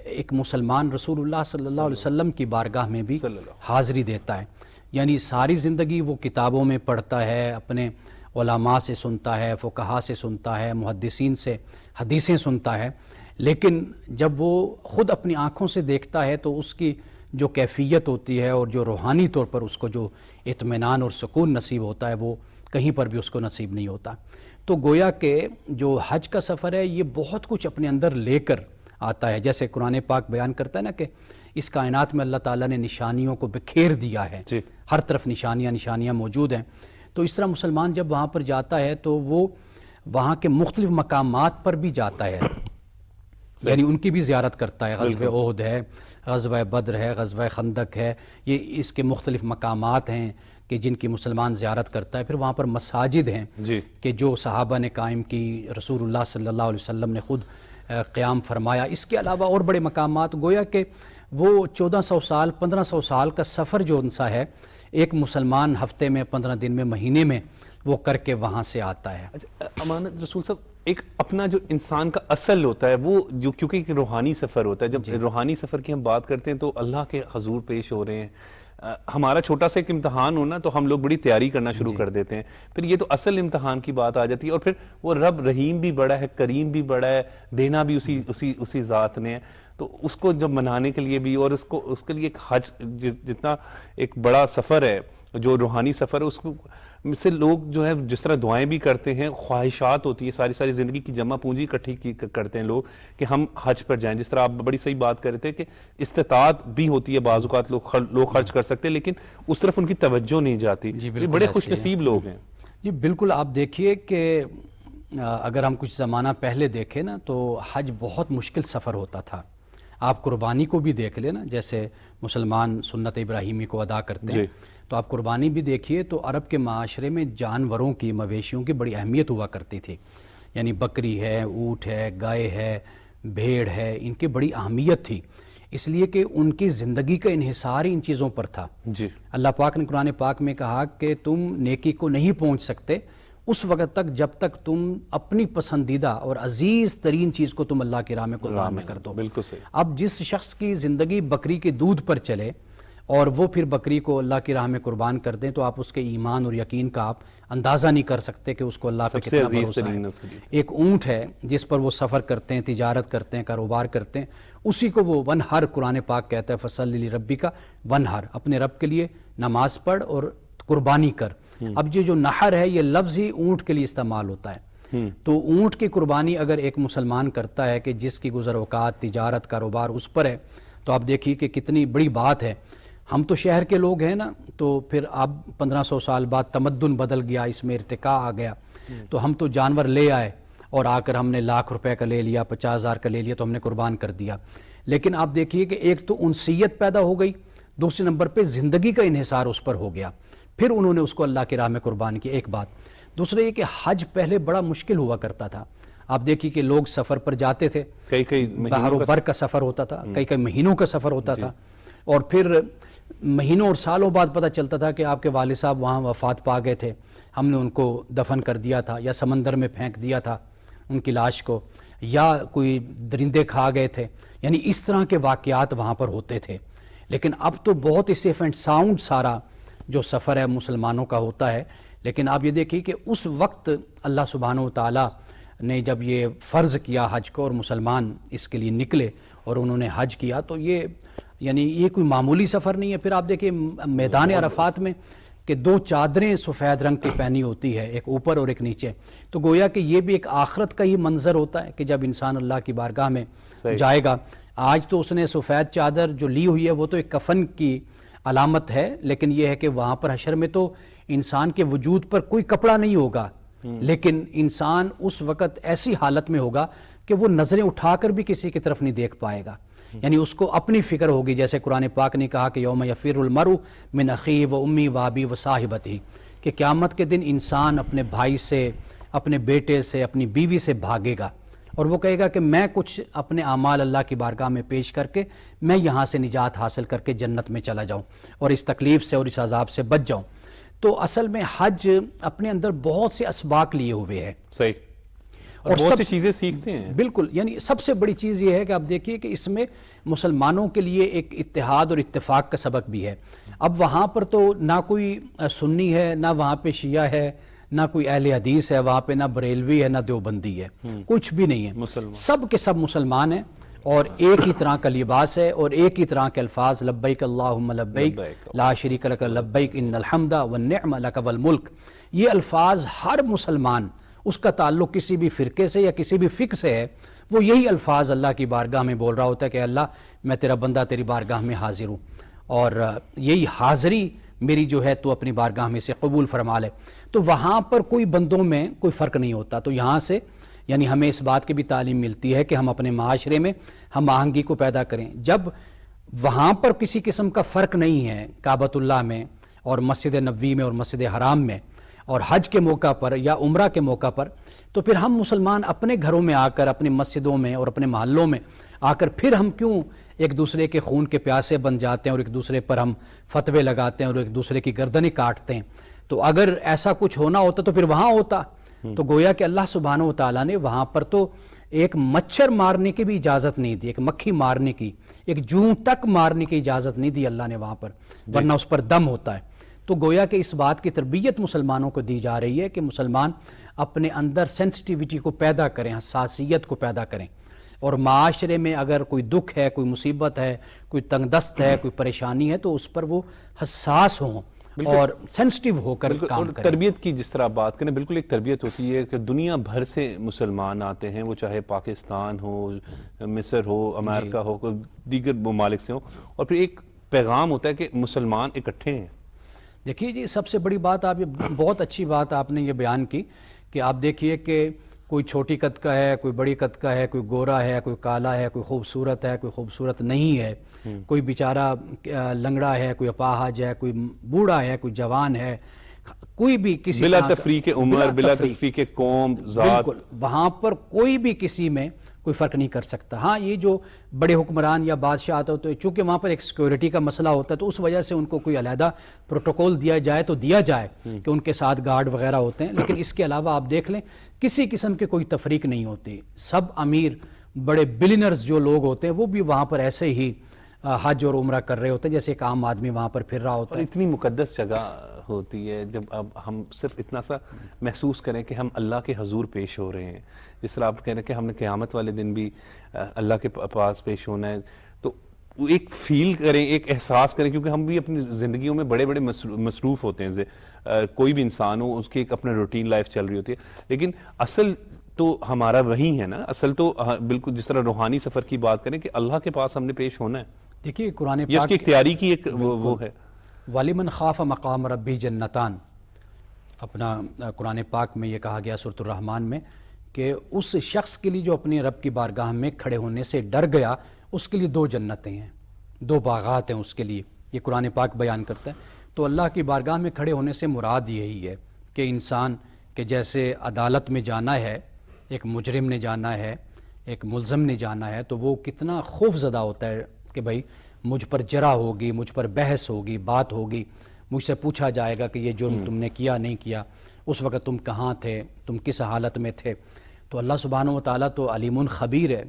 ایک مسلمان رسول اللہ صلی اللہ علیہ وسلم کی بارگاہ میں بھی حاضری دیتا ہے. یعنی ساری زندگی وہ کتابوں میں پڑھتا ہے, اپنے علماء سے سنتا ہے, فقہاء سے سنتا ہے, محدثین سے حدیثیں سنتا ہے, لیکن جب وہ خود اپنی آنکھوں سے دیکھتا ہے تو اس کی جو کیفیت ہوتی ہے اور جو روحانی طور پر اس کو جو اطمینان اور سکون نصیب ہوتا ہے وہ کہیں پر بھی اس کو نصیب نہیں ہوتا. تو گویا کہ جو حج کا سفر ہے یہ بہت کچھ اپنے اندر لے کر آتا ہے. جیسے قرآن پاک بیان کرتا ہے نا کہ اس کائنات میں اللہ تعالیٰ نے نشانیوں کو بکھیر دیا ہے, ہر طرف نشانیاں موجود ہیں. تو اس طرح مسلمان جب وہاں پر جاتا ہے تو وہ وہاں کے مختلف مقامات پر بھی جاتا ہے, یعنی ان کی بھی زیارت کرتا ہے. غزوہ احد ہے, غزوہ بدر ہے, غزوہ خندق ہے, یہ اس کے مختلف مقامات ہیں کہ جن کی مسلمان زیارت کرتا ہے. پھر وہاں پر مساجد ہیں کہ جو صحابہ نے قائم کی, رسول اللہ صلی اللہ علیہ وسلم نے خود قیام فرمایا. اس کے علاوہ اور بڑے مقامات, گویا کہ وہ 1400 سال 1500 سال کا سفر جو ان سا ہے ایک مسلمان ہفتے میں, 15 دن میں, مہینے میں وہ کر کے وہاں سے آتا ہے. امانت رسول صاحب, ایک اپنا جو انسان کا اصل ہوتا ہے وہ جو, کیونکہ ایک روحانی سفر ہوتا ہے, جب روحانی سفر کی ہم بات کرتے ہیں تو اللہ کے حضور پیش ہو رہے ہیں. ہمارا چھوٹا سا ایک امتحان ہونا تو ہم لوگ بڑی تیاری کرنا شروع کر دیتے ہیں. پھر یہ تو اصل امتحان کی بات آ جاتی ہے, اور پھر وہ رب رحیم بھی بڑا ہے, کریم بھی بڑا ہے, دینا بھی اسی ذات نے ہے. تو اس کو جب منانے کے لیے بھی, اور اس کے لیے ایک حج جتنا ایک بڑا سفر ہے, جو روحانی سفر ہے, اس کو سے لوگ جو ہے جس طرح دعائیں بھی کرتے ہیں, خواہشات ہوتی ہے, ساری زندگی کی جمع پونجی اکٹھی کرتے ہیں لوگ کہ ہم حج پر جائیں. جس طرح آپ بڑی صحیح بات کر رہے تھے کہ استطاعت بھی ہوتی ہے, بعض اوقات لوگ خرچ کر سکتے ہیں لیکن اس طرف ان کی توجہ نہیں جاتی. یہ بڑے خوش نصیب لوگ ہیں. جی بالکل. آپ دیکھیے کہ اگر ہم کچھ زمانہ پہلے دیکھیں نا تو حج بہت مشکل سفر ہوتا تھا. آپ قربانی کو بھی دیکھ لیں نا, جیسے مسلمان سنت ابراہیمی کو ادا کرتے ہیں تو آپ قربانی بھی دیکھیے تو عرب کے معاشرے میں جانوروں کی, مویشیوں کی بڑی اہمیت ہوا کرتی تھی. یعنی بکری ہے, اونٹ ہے, گائے ہے, بھیڑ ہے, ان کی بڑی اہمیت تھی, اس لیے کہ ان کی زندگی کا انحصار ہی ان چیزوں پر تھا. اللہ پاک نے قرآن پاک میں کہا کہ تم نیکی کو نہیں پہنچ سکتے اس وقت تک جب تک تم اپنی پسندیدہ اور عزیز ترین چیز کو تم اللہ کی راہ میں قربان نہ کر دو. بالکل صحیح. اب جس شخص کی زندگی بکری کے دودھ پر چلے اور وہ پھر بکری کو اللہ کی راہ میں قربان کر دیں تو آپ اس کے ایمان اور یقین کا آپ اندازہ نہیں کر سکتے کہ اس کو اللہ پہ کتنا بھروسہ ہے. ایک اونٹ ہے جس پر وہ سفر کرتے ہیں, تجارت کرتے ہیں, کاروبار کرتے ہیں, اسی کو وہ ونہر قرآن پاک کہتا ہے, فصلی لربک ونہر, اپنے رب کے لیے نماز پڑھ اور قربانی کر. اب یہ جو نحر ہے یہ لفظ ہی اونٹ کے لیے استعمال ہوتا ہے. تو اونٹ کی قربانی اگر ایک مسلمان کرتا ہے کہ جس کی گزر اوقات, تجارت, کاروبار اس پر ہے, تو آپ دیکھیے کہ کتنی بڑی بات ہے. ہم تو شہر کے لوگ ہیں نا, تو پھر اب 1500 سال بعد تمدن بدل گیا, اس میں ارتقاء آ گیا, تو ہم تو جانور لے آئے اور آ کر ہم نے ₹1,00,000 کا لے لیا, 50,000 کا لے لیا, تو ہم نے قربان کر دیا. لیکن آپ دیکھیے کہ ایک تو انسیت پیدا ہو گئی, دوسرے نمبر پہ زندگی کا انحصار اس پر ہو گیا, پھر انہوں نے اس کو اللہ کی راہ میں قربان کیا. ایک بات. دوسرا یہ کہ حج پہلے بڑا مشکل ہوا کرتا تھا. آپ دیکھیے کہ لوگ سفر پر جاتے تھے, کئی بحر و بر کا سفر ہوتا تھا, کئی مہینوں کا سفر ہوتا تھا, اور پھر مہینوں اور سالوں بعد پتہ چلتا تھا کہ آپ کے والد صاحب وہاں وفات پا گئے تھے, ہم نے ان کو دفن کر دیا تھا یا سمندر میں پھینک دیا تھا ان کی لاش کو, یا کوئی درندے کھا گئے تھے. یعنی اس طرح کے واقعات وہاں پر ہوتے تھے. لیکن اب تو بہت ہی سیف اینڈ ساؤنڈ سارا جو سفر ہے مسلمانوں کا ہوتا ہے. لیکن آپ یہ دیکھیے کہ اس وقت اللہ سبحانہ و تعالیٰ نے جب یہ فرض کیا حج کو اور مسلمان اس کے لیے نکلے اور انہوں نے حج کیا, تو یہ کوئی معمولی سفر نہیں ہے. پھر آپ دیکھیں میدان عرفات میں کہ 2 چادریں سفید رنگ کی پہنی ہوتی ہے, ایک اوپر اور ایک نیچے. تو گویا کہ یہ بھی ایک آخرت کا ہی منظر ہوتا ہے کہ جب انسان اللہ کی بارگاہ میں جائے گا. آج تو اس نے سفید چادر جو لی ہوئی ہے وہ تو ایک کفن کی علامت ہے, لیکن یہ ہے کہ وہاں پر حشر میں تو انسان کے وجود پر کوئی کپڑا نہیں ہوگا, لیکن انسان اس وقت ایسی حالت میں ہوگا کہ وہ نظریں اٹھا کر بھی کسی کی طرف نہیں دیکھ پائے گا. یعنی اس کو اپنی فکر ہوگی, جیسے قرآن پاک نے کہا کہ یوم یفر المرء من اخیہ و امی و ابی و صاحبتہ, کہ قیامت کے دن انسان اپنے بھائی سے, اپنے بیٹے سے, اپنی بیوی سے بھاگے گا. اور وہ کہے گا کہ میں کچھ اپنے اعمال اللہ کی بارگاہ میں پیش کر کے میں یہاں سے نجات حاصل کر کے جنت میں چلا جاؤں اور اس تکلیف سے اور اس عذاب سے بچ جاؤں. تو اصل میں حج اپنے اندر بہت سے اسباق لیے ہوئے ہے. صحیح. اور بہت سی چیزیں سیکھتے ہیں. بالکل. یعنی سب سے بڑی چیز یہ ہے کہ آپ دیکھیے کہ اس میں مسلمانوں کے لیے ایک اتحاد اور اتفاق کا سبق بھی ہے. اب وہاں پر تو نہ کوئی سنی ہے، نہ وہاں پہ شیعہ ہے، نہ کوئی اہل حدیث ہے وہاں پہ، نہ بریلوی ہے، نہ دیوبندی ہے، کچھ بھی نہیں ہے. سب کے سب مسلمان ہیں اور ایک ہی طرح کا لباس ہے اور ایک ہی طرح کے الفاظ لبیک اللہم لبیک لا شریک لک لبیک ان الحمد والنعمہ لک والملک. یہ الفاظ ہر مسلمان، اس کا تعلق کسی بھی فرقے سے یا کسی بھی فقہ سے ہے، وہ یہی الفاظ اللہ کی بارگاہ میں بول رہا ہوتا ہے کہ اللہ میں تیرا بندہ تیری بارگاہ میں حاضر ہوں اور یہی حاضری میری جو ہے تو اپنی بارگاہ میں سے قبول فرما لے. تو وہاں پر کوئی بندوں میں کوئی فرق نہیں ہوتا. تو یہاں سے یعنی ہمیں اس بات کی بھی تعلیم ملتی ہے کہ ہم اپنے معاشرے میں ہم آہنگی کو پیدا کریں. جب وہاں پر کسی قسم کا فرق نہیں ہے کعبۃ اللہ میں اور مسجد نبوی میں اور مسجد حرام میں اور حج کے موقع پر یا عمرہ کے موقع پر، تو پھر ہم مسلمان اپنے گھروں میں آ کر، اپنی مسجدوں میں اور اپنے محلوں میں آ کر پھر ہم کیوں ایک دوسرے کے خون کے پیاسے بن جاتے ہیں اور ایک دوسرے پر ہم فتوے لگاتے ہیں اور ایک دوسرے کی گردنیں کاٹتے ہیں؟ تو اگر ایسا کچھ ہونا ہوتا تو پھر وہاں ہوتا. تو گویا کہ اللہ سبحانہ و تعالیٰ نے وہاں پر تو ایک مچھر مارنے کی بھی اجازت نہیں دی، ایک مکھی مارنے کی، ایک جوں تک مارنے کی اجازت نہیں دی اللہ نے وہاں پر، ورنہ اس پر دم ہوتا ہے. تو گویا کہ اس بات کی تربیت مسلمانوں کو دی جا رہی ہے کہ مسلمان اپنے اندر سینسٹیوٹی کو پیدا کریں، حساسیت کو پیدا کریں، اور معاشرے میں اگر کوئی دکھ ہے، کوئی مصیبت ہے، کوئی تنگ دست ہے، کوئی پریشانی ہے تو اس پر وہ حساس ہوں اور سینسٹیو ہو کر کام کریں. تربیت کی جس طرح بات کریں، بالکل ایک تربیت ہوتی ہے کہ دنیا بھر سے مسلمان آتے ہیں، وہ چاہے پاکستان ہو، مصر ہو، امریکہ ہو، دیگر ممالک سے ہو، اور پھر ایک پیغام ہوتا ہے کہ مسلمان اکٹھے ہیں. دیکھیے جی، سب سے بڑی بات آپ بہت اچھی بات آپ نے یہ بیان کی کہ آپ دیکھیے کہ کوئی چھوٹی قد کا ہے، کوئی بڑی قد کا ہے، کوئی گورا ہے، کوئی کالا ہے، کوئی خوبصورت ہے، کوئی خوبصورت نہیں ہے، کوئی بیچارہ لنگڑا ہے، کوئی اپاہج ہے، کوئی بوڑھا ہے، کوئی جوان ہے، کوئی بھی کسی بلا تفریق عمر، بلا تفریق قوم، ذات. بالکل وہاں پر کوئی بھی کسی میں کوئی فرق نہیں کر سکتا. ہاں یہ جو بڑے حکمران یا بادشاہ آتے ہوتے ہیں، چونکہ وہاں پر ایک سیکیورٹی کا مسئلہ ہوتا ہے تو اس وجہ سے ان کو کوئی علیحدہ پروٹوکول دیا جائے تو دیا جائے کہ ان کے ساتھ گارڈ وغیرہ ہوتے ہیں، لیکن اس کے علاوہ آپ دیکھ لیں کسی قسم کی کوئی تفریق نہیں ہوتی. سب امیر بڑے بلینرز جو لوگ ہوتے ہیں وہ بھی وہاں پر ایسے ہی حج اور عمرہ کر رہے ہوتے ہیں جیسے ایک عام آدمی وہاں پر پھر رہا ہوتا ہے. اور اتنی مقدس جگہ ہوتی ہے، جب اب ہم صرف اتنا سا محسوس کریں کہ ہم اللہ کے حضور پیش ہو رہے ہیں، جس طرح آپ کہہ رہے ہیں کہ ہم نے قیامت والے دن بھی اللہ کے پاس پیش ہونا ہے، تو ایک فیل کریں، ایک احساس کریں، کیونکہ ہم بھی اپنی زندگیوں میں بڑے بڑے مصروف ہوتے ہیں. کوئی بھی انسان ہو، اس کی ایک اپنا روٹین لائف چل رہی ہوتی ہے، لیکن اصل تو ہمارا وہی ہے نا. اصل تو بالکل جس طرح روحانی سفر کی بات کریں کہ اللہ کے پاس ہم نے پیش ہونا ہے. دیکھیے قرآن یہ اس کی اختیاری کی ایک وہ ہے. وَلِمَنْ خَافَ مَقَامَ رَبِّهِ جَنَّتَانِ، اپنا قرآن پاک میں یہ کہا گیا سورۃ الرحمن میں کہ اس شخص کے لیے جو اپنے رب کی بارگاہ میں کھڑے ہونے سے ڈر گیا، اس کے لیے 2 جنتیں ہیں، 2 باغات ہیں اس کے لیے. یہ قرآن پاک بیان کرتا ہے. تو اللہ کی بارگاہ میں کھڑے ہونے سے مراد یہی ہے کہ انسان کے جیسے عدالت میں جانا ہے، ایک مجرم نے جانا ہے، ایک ملزم نے جانا ہے، تو وہ کتنا خوف زدہ ہوتا ہے کہ بھائی مجھ پر جرح ہوگی، مجھ پر بحث ہوگی، بات ہوگی، مجھ سے پوچھا جائے گا کہ یہ جرم تم نے کیا نہیں کیا، اس وقت تم کہاں تھے، تم کس حالت میں تھے. تو اللہ سبحانہ و تعالیٰ تو علیم خبیر ہے،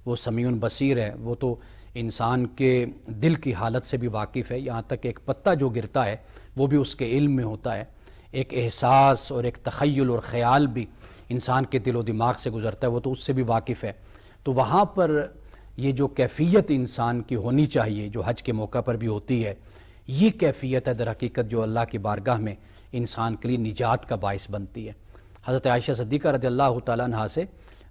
وہ سمیع بصیر ہے، وہ تو انسان کے دل کی حالت سے بھی واقف ہے. یہاں تک کہ ایک پتا جو گرتا ہے وہ بھی اس کے علم میں ہوتا ہے. ایک احساس اور ایک تخیل اور خیال بھی انسان کے دل و دماغ سے گزرتا ہے، وہ تو اس سے بھی واقف ہے. تو وہاں پر یہ جو کیفیت انسان کی ہونی چاہیے، جو حج کے موقع پر بھی ہوتی ہے، یہ کیفیت ہے در حقیقت جو اللہ کی بارگاہ میں انسان کے لیے نجات کا باعث بنتی ہے. حضرت عائشہ صدیقہ رضی اللہ تعالیٰ عنہا سے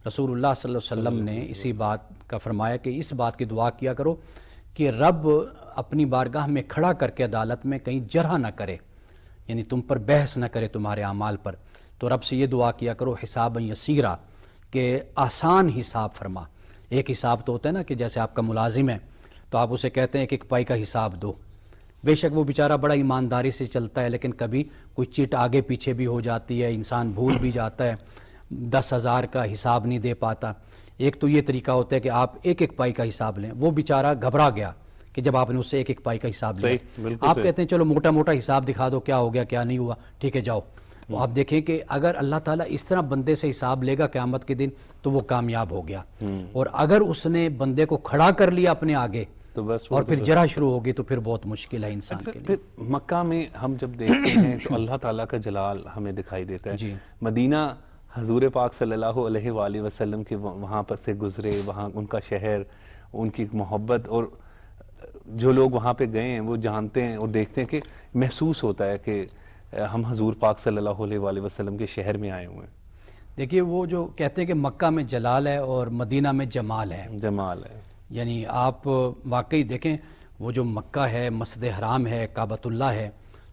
رسول اللہ صلی اللہ علیہ وسلم نے اسی بات کا فرمایا کہ اس بات کی دعا کیا کرو کہ رب اپنی بارگاہ میں کھڑا کر کے عدالت میں کہیں جرح نہ کرے، یعنی تم پر بحث نہ کرے تمہارے اعمال پر. تو رب سے یہ دعا کیا کرو حسابا یسیرا، کہ آسان حساب فرما. ایک حساب تو ہوتا ہے نا کہ جیسے آپ کا ملازم ہے تو آپ اسے کہتے ہیں کہ 1 پائی کا حساب دو، بے شک وہ بیچارہ بڑا ایمانداری سے چلتا ہے، لیکن کبھی کوئی چٹ آگے پیچھے بھی ہو جاتی ہے، انسان بھول بھی جاتا ہے، 10,000 کا حساب نہیں دے پاتا. ایک تو یہ طریقہ ہوتا ہے کہ آپ ایک ایک پائی کا حساب لیں. وہ بیچارہ گھبرا گیا کہ جب آپ نے اس سے ایک ایک پائی کا حساب لیا. صحیح، بالکل آپ صحیح. کہتے ہیں چلو موٹا موٹا حساب دکھا دو کیا ہو گیا کیا نہیں ہوا, ٹھیک ہے جاؤ. تو آپ دیکھیں کہ اگر اللہ تعالیٰ اس طرح بندے سے حساب لے گا قیامت کے دن تو وہ کامیاب ہو گیا. اور اگر اس نے بندے کو کھڑا کر لیا اپنے آگے تو بس اور پھر جرا شروع ہوگی تو پھر بہت مشکل ہے انسان کے لیے. پھر مکہ میں ہم جب دیکھتے ہیں تو اللہ تعالیٰ کا جلال ہمیں دکھائی دیتا ہے. جی. مدینہ حضور پاک صلی اللہ علیہ وآلہ وسلم کے وہاں پر سے گزرے, وہاں ان کا شہر, ان کی محبت, اور جو لوگ وہاں پہ گئے ہیں وہ جانتے ہیں اور دیکھتے ہیں کہ محسوس ہوتا ہے کہ ہم حضور پاک صلی اللہ علیہ وآلہ وسلم کے شہر میں آئے ہوئے ہیں. دیکھیے وہ جو کہتے ہیں کہ مکہ میں جلال ہے اور مدینہ میں جمال ہے, جمال ہے. یعنی آپ واقعی دیکھیں وہ جو مکہ ہے, مسجد حرام ہے, کعبۃ اللہ ہے,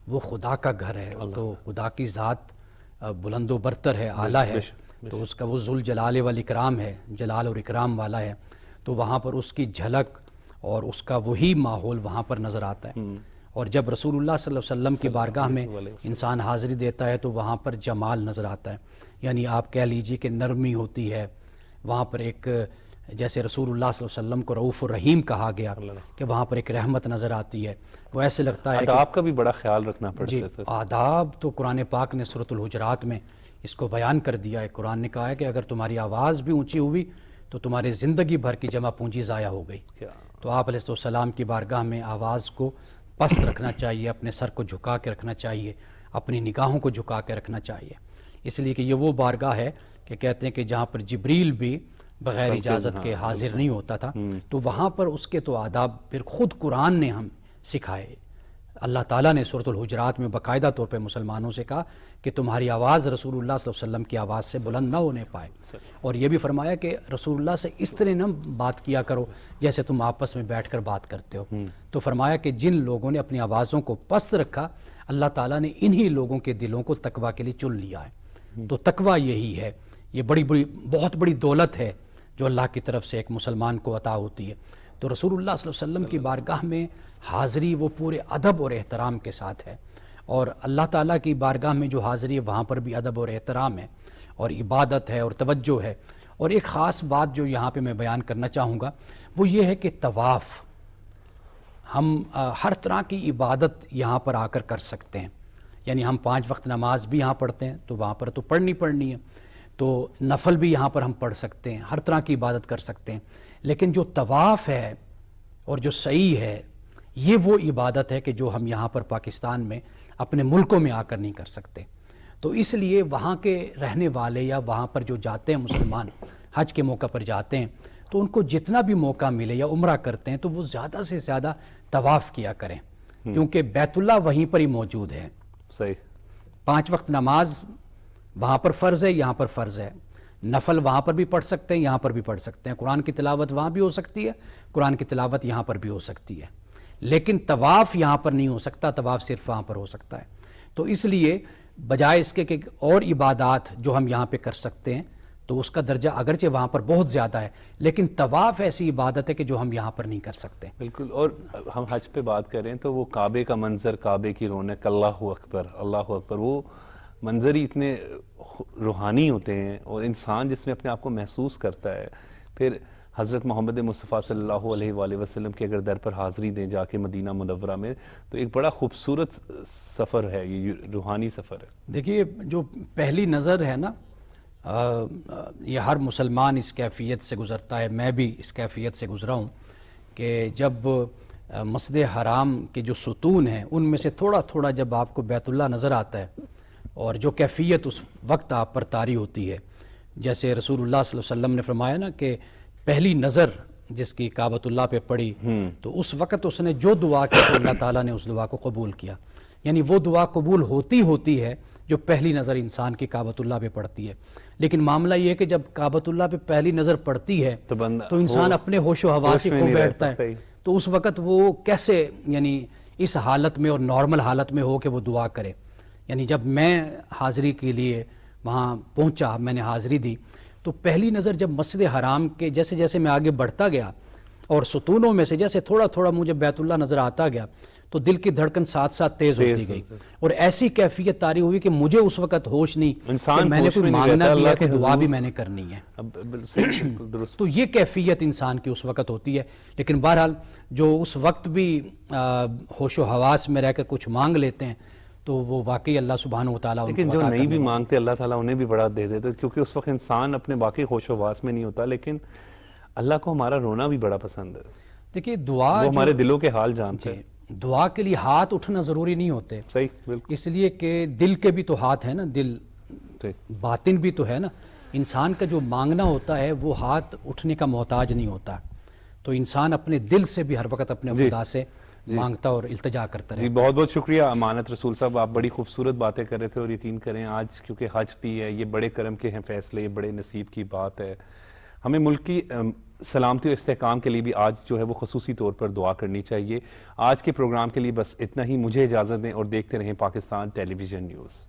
وہ خدا کا گھر ہے. تو خدا کی ذات بلند و برتر ہے, اعلیٰ ہے, تو اس کا وہ ذوالجلال والاکرام ہے, جلال اور اکرام والا ہے. تو وہاں پر اس کی جھلک اور اس کا وہی ماحول وہاں پر نظر آتا ہے. اور جب رسول اللہ صلی اللہ علیہ وسلم کی بارگاہ میں انسان حاضری دیتا ہے تو وہاں پر جمال نظر آتا ہے. یعنی آپ کہہ لیجئے کہ نرمی ہوتی ہے وہاں پر. ایک جیسے رسول اللہ صلی اللہ علیہ وسلم کو رؤوف الرحیم کہا گیا کہ وہاں پر ایک رحمت نظر آتی ہے. وہ ایسے لگتا ہے آداب کا بھی بڑا خیال رکھنا پڑتا جی ہے سر. آداب تو قرآن پاک نے سورۃ الحجرات میں اس کو بیان کر دیا ہے. قرآن نے کہا ہے کہ اگر تمہاری آواز بھی اونچی ہوئی تو تمہاری زندگی بھر کی جمع پونجی ضائع ہو گئی. تو آپ علیہ السلام کی بارگاہ میں آواز کو پست رکھنا چاہیے, اپنے سر کو جھکا کے رکھنا چاہیے, اپنی نگاہوں کو جھکا کے رکھنا چاہیے. اس لیے کہ یہ وہ بارگاہ ہے کہ کہتے ہیں کہ جہاں پر جبریل بھی بغیر اجازت کے حاضر نہیں ہوتا تھا. تو وہاں پر اس کے تو آداب پھر خود قرآن نے ہم سکھائے. اللہ تعالیٰ نے سورۃ الحجرات میں باقاعدہ طور پہ مسلمانوں سے کہا کہ تمہاری آواز رسول اللہ صلی اللہ علیہ وسلم کی آواز سے بلند نہ ہونے پائے. اور یہ بھی فرمایا کہ رسول اللہ سے اس طرح نہ بات کیا کرو جیسے تم آپس میں بیٹھ کر بات کرتے ہو. تو فرمایا کہ جن لوگوں نے اپنی آوازوں کو پست رکھا اللہ تعالیٰ نے انہی لوگوں کے دلوں کو تقویٰ کے لیے چن لیا ہے. تو تقویٰ یہی ہے, یہ بہت بڑی دولت ہے جو اللہ کی طرف سے ایک مسلمان کو عطا ہوتی ہے. تو رسول اللہ صلی اللہ علیہ وسلم کی بارگاہ میں حاضری وہ پورے ادب اور احترام کے ساتھ ہے. اور اللہ تعالیٰ کی بارگاہ میں جو حاضری ہے وہاں پر بھی ادب اور احترام ہے اور عبادت ہے اور توجہ ہے. اور ایک خاص بات جو یہاں پہ میں بیان کرنا چاہوں گا وہ یہ ہے کہ طواف, ہم ہر طرح کی عبادت یہاں پر آ کر کر سکتے ہیں. یعنی ہم 5 وقت نماز بھی یہاں پڑھتے ہیں تو وہاں پر تو پڑھنی ہے, تو نفل بھی یہاں پر ہم پڑھ سکتے ہیں, ہر طرح کی عبادت کر سکتے ہیں. لیکن جو طواف ہے اور جو سعی ہے یہ وہ عبادت ہے کہ جو ہم یہاں پر پاکستان میں اپنے ملکوں میں آ کر نہیں کر سکتے. تو اس لیے وہاں کے رہنے والے یا وہاں پر جو جاتے ہیں مسلمان حج کے موقع پر جاتے ہیں تو ان کو جتنا بھی موقع ملے یا عمرہ کرتے ہیں تو وہ زیادہ سے زیادہ طواف کیا کریں, کیونکہ بیت اللہ وہیں پر ہی موجود ہے. صحیح. 5 وقت نماز وہاں پر فرض ہے, یہاں پر فرض ہے. نفل وہاں پر بھی پڑھ سکتے ہیں, یہاں پر بھی پڑھ سکتے ہیں. قرآن کی تلاوت وہاں بھی ہو سکتی ہے, قرآن کی تلاوت یہاں پر بھی ہو سکتی ہے. لیکن طواف یہاں پر نہیں ہو سکتا, طواف صرف وہاں پر ہو سکتا ہے. تو اس لیے بجائے اس کے کہ اور عبادات جو ہم یہاں پہ کر سکتے ہیں تو اس کا درجہ اگرچہ وہاں پر بہت زیادہ ہے, لیکن طواف ایسی عبادت ہے کہ جو ہم یہاں پر نہیں کر سکتے. بالکل. اور ہم حج پہ بات کریں تو وہ کعبے کا منظر, کعبے کی رونق, اللہ اکبر اللہ اکبر, وہ منظر ہی اتنے روحانی ہوتے ہیں اور انسان جس میں اپنے آپ کو محسوس کرتا ہے. پھر حضرت محمد مصطفیٰ صلی اللہ علیہ وآلہ وسلم کے اگر در پر حاضری دیں جا کے مدینہ منورہ میں تو ایک بڑا خوبصورت سفر ہے, یہ روحانی سفر ہے. دیکھیے جو پہلی نظر ہے نا, یہ ہر مسلمان اس کیفیت سے گزرتا ہے, میں بھی اس کیفیت سے گزرا ہوں کہ جب مسجد حرام کے جو ستون ہیں ان میں سے تھوڑا تھوڑا جب آپ کو بیت اللہ نظر آتا ہے اور جو کیفیت اس وقت آپ پر طاری ہوتی ہے, جیسے رسول اللہ صلی اللہ علیہ وسلم نے فرمایا نا کہ پہلی نظر جس کی کعبۃ اللہ پہ پڑی تو اس وقت اس نے جو دعا کی تو اللہ تعالیٰ نے اس دعا کو قبول کیا. یعنی وہ دعا قبول ہوتی ہے جو پہلی نظر انسان کی کعبۃ اللہ پہ پڑتی ہے. لیکن معاملہ یہ ہے کہ جب کعبۃ اللہ پہ پہلی نظر پڑتی ہے تو انسان اپنے ہوش و حواس سے کھو بیٹھتا ہے. تو اس وقت وہ کیسے یعنی اس حالت میں اور نارمل حالت میں ہو کہ وہ دعا کرے. یعنی جب میں حاضری کے لیے وہاں پہنچا, میں نے حاضری دی, تو پہلی نظر جب مسجد حرام کے جیسے جیسے میں آگے بڑھتا گیا اور ستونوں میں سے جیسے تھوڑا تھوڑا مجھے بیت اللہ نظر آتا گیا تو دل کی دھڑکن ساتھ ساتھ تیز ہوتی گئی اور ایسی کیفیت طاری ہوئی کہ مجھے اس وقت ہوش نہیں انسان کہ میں نے ہوش کوئی میں نہیں مانگنا رہتا، بھی اللہ ہے کے تو دعا حضور- بھی میں نے کرنی ہے. صحیح، بالکل درست. تو یہ کیفیت انسان کی اس وقت ہوتی ہے. لیکن بہرحال جو اس وقت بھی ہوش و حواس میں رہ کر کچھ مانگ لیتے ہیں تو وہ واقعی اللہ سبحانہ و تعالیٰ ان کو لیکن جو عطا نہیں کرنے بھی والا. مانگتے اللہ تعالیٰ انہیں بھی بڑا دے دیتے، کیونکہ اس وقت انسان اپنے باقی ہوش و حواس میں نہیں ہوتا. لیکن اللہ کو ہمارا رونا بھی بڑا پسند ہے، دیکھیے دعا وہ جو- ہمارے دلوں کے حال جانتے جی، ہیں. دعا کے لیے ہاتھ اٹھنا ضروری نہیں ہوتے، صحیح، بالکل اس لیے کہ دل کے بھی تو ہاتھ ہے نا، دل صحیح. باطن بھی تو ہے نا. انسان کا جو مانگنا ہوتا ہے وہ ہاتھ اٹھنے کا محتاج نہیں ہوتا. تو انسان اپنے دل سے بھی ہر وقت اپنے خدا سے مانگتا اور التجا کرتا جی رہے. بہت بہت شکریہ امانت رسول صاحب، آپ بڑی خوبصورت باتیں کر رہے تھے اور یقین کریں آج کیونکہ حج بھی ہے، یہ بڑے کرم کے ہیں فیصلے، یہ بڑے نصیب کی بات ہے. ہمیں ملک کی سلامتی اور استحکام کے لیے بھی آج جو ہے وہ خصوصی طور پر دعا کرنی چاہیے. آج کے پروگرام کے لیے بس اتنا ہی، مجھے اجازت دیں اور دیکھتے رہیں پاکستان ٹیلی ویژن نیوز.